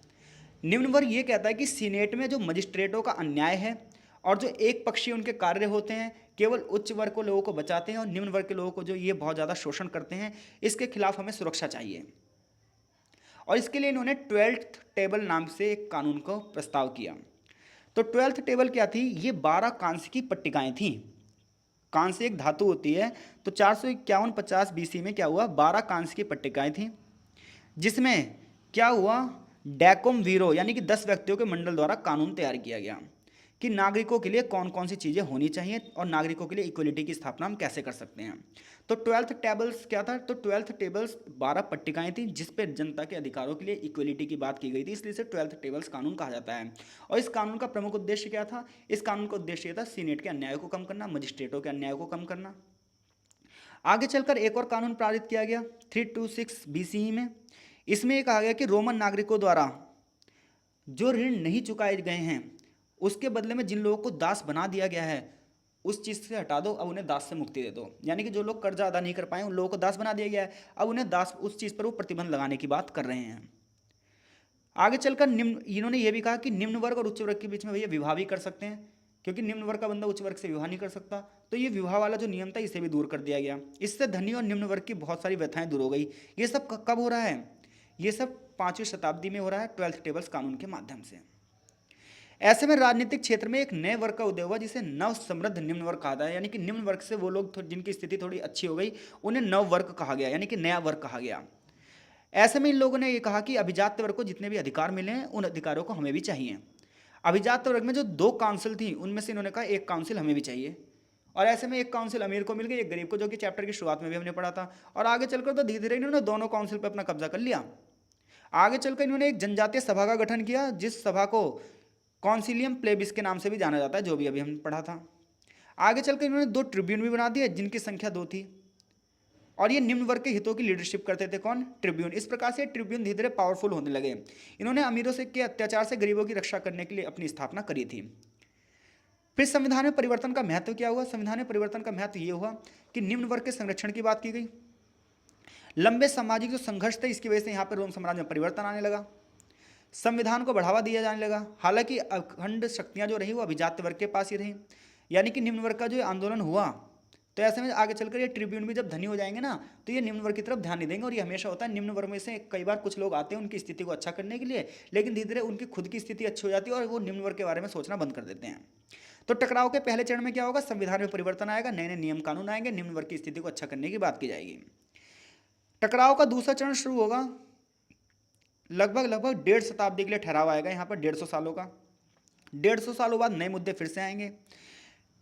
निम्न वर्ग ये कहता है कि सीनेट में जो मजिस्ट्रेटों का अन्याय है और जो एक पक्षीय उनके कार्य होते हैं, केवल उच्च वर्ग को लोगों को बचाते हैं और निम्न वर्ग के लोगों को जो ये बहुत ज़्यादा शोषण करते हैं, इसके खिलाफ हमें सुरक्षा चाहिए। और इसके लिए इन्होंने 12th टेबल नाम से एक कानून को प्रस्ताव किया। तो 12th टेबल क्या थी? ये 12 कांस्य की पट्टिकाएं थीं। कांस्य एक धातु होती है। तो 451-50 बीसी में क्या हुआ? 12 कांस्य की पट्टिकाएं थीं, जिसमें क्या हुआ? डैकोम वीरो यानी कि 10 व्यक्तियों के मंडल द्वारा कानून तैयार किया गया कि नागरिकों के लिए कौन कौन सी चीज़ें होनी चाहिए और नागरिकों के लिए इक्वलिटी की स्थापना हम कैसे कर सकते हैं। तो 12th टेबल्स क्या था? तो 12th टेबल्स 12 पट्टिकाएं थी जिस पर जनता के अधिकारों के लिए इक्वलिटी की बात की गई थी, इसलिए इसे 12th टेबल्स कानून कहा जाता है। और इस कानून का प्रमुख उद्देश्य क्या था? इस कानून का उद्देश्य यह था सीनेट के अन्याय को कम करना, मजिस्ट्रेटों के अन्याय को कम करना। आगे चलकर एक और कानून पारित किया गया 326 बीसीई में। इसमें यह कहा गया कि रोमन नागरिकों द्वारा जो ऋण नहीं चुकाए गए हैं उसके बदले में जिन लोगों को दास बना दिया गया है उस चीज़ से हटा दो, अब उन्हें दास से मुक्ति दे दो। यानी कि जो लोग कर्जा अदा नहीं कर पाए उन लोगों को दास बना दिया गया है, अब उन्हें दास, उस चीज़ पर वो प्रतिबंध लगाने की बात कर रहे हैं। आगे चलकर इन्होंने ये भी कहा कि निम्न वर्ग और उच्च वर्ग के बीच में भैया विवाह भी कर सकते हैं, क्योंकि निम्न वर्ग का बंदा उच्च वर्ग से विवाह नहीं कर सकता। तो ये विवाह वाला जो नियम था इसे भी दूर कर दिया गया। इससे धनी और निम्न वर्ग की बहुत सारी व्यथाएं दूर हो गई। ये सब कब हो रहा है? ये सब 5वीं शताब्दी में हो रहा है 12th टेबल्स कानून के माध्यम से। ऐसे में राजनीतिक क्षेत्र में एक नए वर्ग का उदय हुआ जिसे नव समृद्ध निम्न वर्ग कहा था, यानी कि निम्न वर्ग से वो लोग जिनकी स्थिति थोड़ी अच्छी हो गई उन्हें नव वर्ग कहा गया, यानी कि नया वर्ग कहा गया। ऐसे में इन लोगों ने ये कहा कि अभिजात वर्ग को जितने भी अधिकार मिले हैं उन अधिकारों को हमें भी चाहिए। अभिजात वर्ग में जो 2 काउंसिल थी उनमें से इन्होंने कहा एक काउंसिल हमें भी चाहिए। और ऐसे में एक काउंसिल अमीर को मिल गई, एक गरीब को, जो कि चैप्टर की शुरुआत में भी हमने पढ़ा था। और आगे चलकर तो धीरे धीरे इन्होंने दोनों काउंसिल पर अपना कब्जा कर लिया। आगे चलकर इन्होंने एक जनजातीय सभा का गठन किया, जिस सभा को कॉन्सिलियम प्लेबिस के नाम से भी जाना जाता है, जो भी अभी हमने पढ़ा था। आगे चलकर इन्होंने 2 ट्रिब्यून भी बना दिए जिनकी संख्या 2 थी, और ये निम्न वर्ग के हितों की लीडरशिप करते थे। कौन? ट्रिब्यून। इस प्रकार से ट्रिब्यून धीरे धीरे पावरफुल होने लगे। इन्होंने अमीरों से के अत्याचार से गरीबों की रक्षा करने के लिए अपनी स्थापना करी थी। फिर संविधान में परिवर्तन का महत्व क्या हुआ? संविधान में परिवर्तन का महत्व ये हुआ कि निम्न वर्ग के संरक्षण की बात की गई। लंबे सामाजिक जो संघर्ष थे इसकी वजह से यहाँ पर रोम साम्राज्य में परिवर्तन आने लगा, संविधान को बढ़ावा दिया जाने लगा। हालांकि अखंड शक्तियाँ जो रही वो अभिजात वर्ग के पास ही रही, यानी कि निम्न वर्ग का जो आंदोलन हुआ, तो ऐसे में आगे चलकर ये ट्रिब्यून भी जब धनी हो जाएंगे ना, तो ये निम्न वर्ग की तरफ ध्यान नहीं देंगे। और ये हमेशा होता है, निम्न वर्ग में से कई बार कुछ लोग आते हैं उनकी स्थिति को अच्छा करने के लिए, लेकिन धीरे धीरे उनकी खुद की स्थिति अच्छी हो जाती है और वो निम्न वर्ग के बारे में सोचना बंद कर देते हैं। तो टकराव के पहले चरण में क्या होगा? संविधान में परिवर्तन आएगा, नए नए नियम कानून आएंगे, निम्न वर्ग की स्थिति को अच्छा करने की बात की जाएगी। टकराव का दूसरा चरण शुरू होगा, लगभग 1.5 शताब्दी के लिए ठहराव आएगा यहाँ पर, 150 सालों का। 150 सालों बाद नए मुद्दे फिर से आएंगे,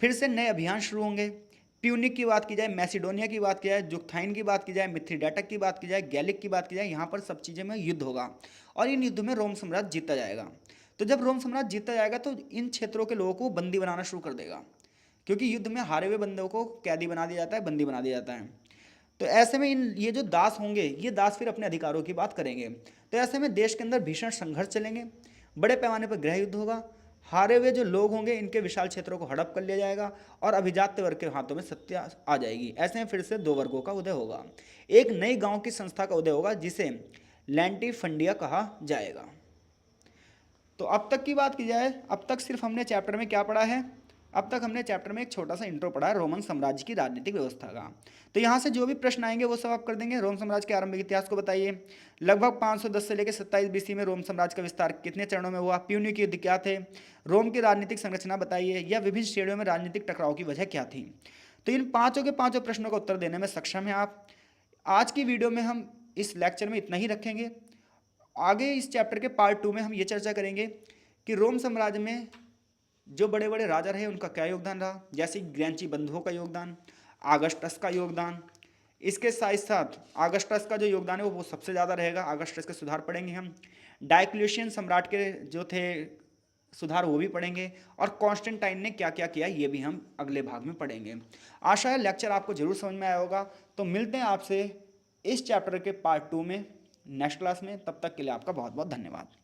फिर से नए अभियान शुरू होंगे। प्यूनिक की बात की जाए, मैसिडोनिया की बात की जाए, जुक्थाइन की बात की जाए, मिथ्रीडाटक की बात की जाए, गैलिक की बात की जाए, यहाँ पर सब चीज़ें में युद्ध होगा और इन युद्ध में रोम साम्राज्य जीता जाएगा। तो जब रोम साम्राज्य जीता जाएगा तो इन क्षेत्रों के लोगों को बंदी बनाना शुरू कर देगा, क्योंकि युद्ध में हारे हुए बंदों को कैदी बना दिया जाता है, बंदी बना दिया जाता है। तो ऐसे में ये जो दास होंगे, ये दास फिर अपने अधिकारों की बात करेंगे। तो ऐसे में देश के अंदर भीषण संघर्ष चलेंगे, बड़े पैमाने पर गृह युद्ध होगा, हारे हुए जो लोग होंगे इनके विशाल क्षेत्रों को हड़प कर लिया जाएगा और अभिजात वर्ग के हाथों में सत्ता आ जाएगी। ऐसे में फिर से 2 वर्गों का उदय होगा, एक नई गांव की संस्था का उदय होगा जिसे लैंटिफंडिया कहा जाएगा। तो अब तक की बात की जाए, अब तक सिर्फ हमने चैप्टर में क्या पढ़ा है? अब तक हमने चैप्टर में एक छोटा सा इंट्रो पढ़ा है रोमन साम्राज्य की राजनीतिक व्यवस्था का। तो यहाँ से जो भी प्रश्न आएंगे वो सब आप कर देंगे। रोम साम्राज्य के आरंभिक इतिहास को बताइए। लगभग 510 से लेकर 27 बीसी में रोम साम्राज्य का विस्तार कितने चरणों में हुआ? प्यूनिक युद्ध क्या थे? रोम की राजनीतिक संरचना बताइए, या विभिन्न श्रेणियों में राजनीतिक टकराव की वजह क्या थी? तो इन पाँचों के पाँचों प्रश्नों का उत्तर देने में सक्षम है आप। आज की वीडियो में हम इस लेक्चर में इतना ही रखेंगे। आगे इस चैप्टर के पार्ट 2 में हम ये चर्चा करेंगे कि रोम साम्राज्य में जो बड़े बड़े राजा रहे उनका क्या योगदान रहा, जैसे ग्रैंची बंधुओं का योगदान, आगस्टस का योगदान। इसके साथ साथ आगस्टस का जो योगदान है वो सबसे ज़्यादा रहेगा, आगस्टस के सुधार पढ़ेंगे हम। डायक्लेशियन सम्राट के जो थे सुधार वो भी पढ़ेंगे, और कॉन्स्टेंटाइन ने क्या क्या किया ये भी हम अगले भाग में पढ़ेंगे। आशा है लेक्चर आपको जरूर समझ में आया होगा। तो मिलते हैं आपसे इस चैप्टर के पार्ट 2 में नेक्स्ट क्लास में। तब तक के लिए आपका बहुत बहुत धन्यवाद।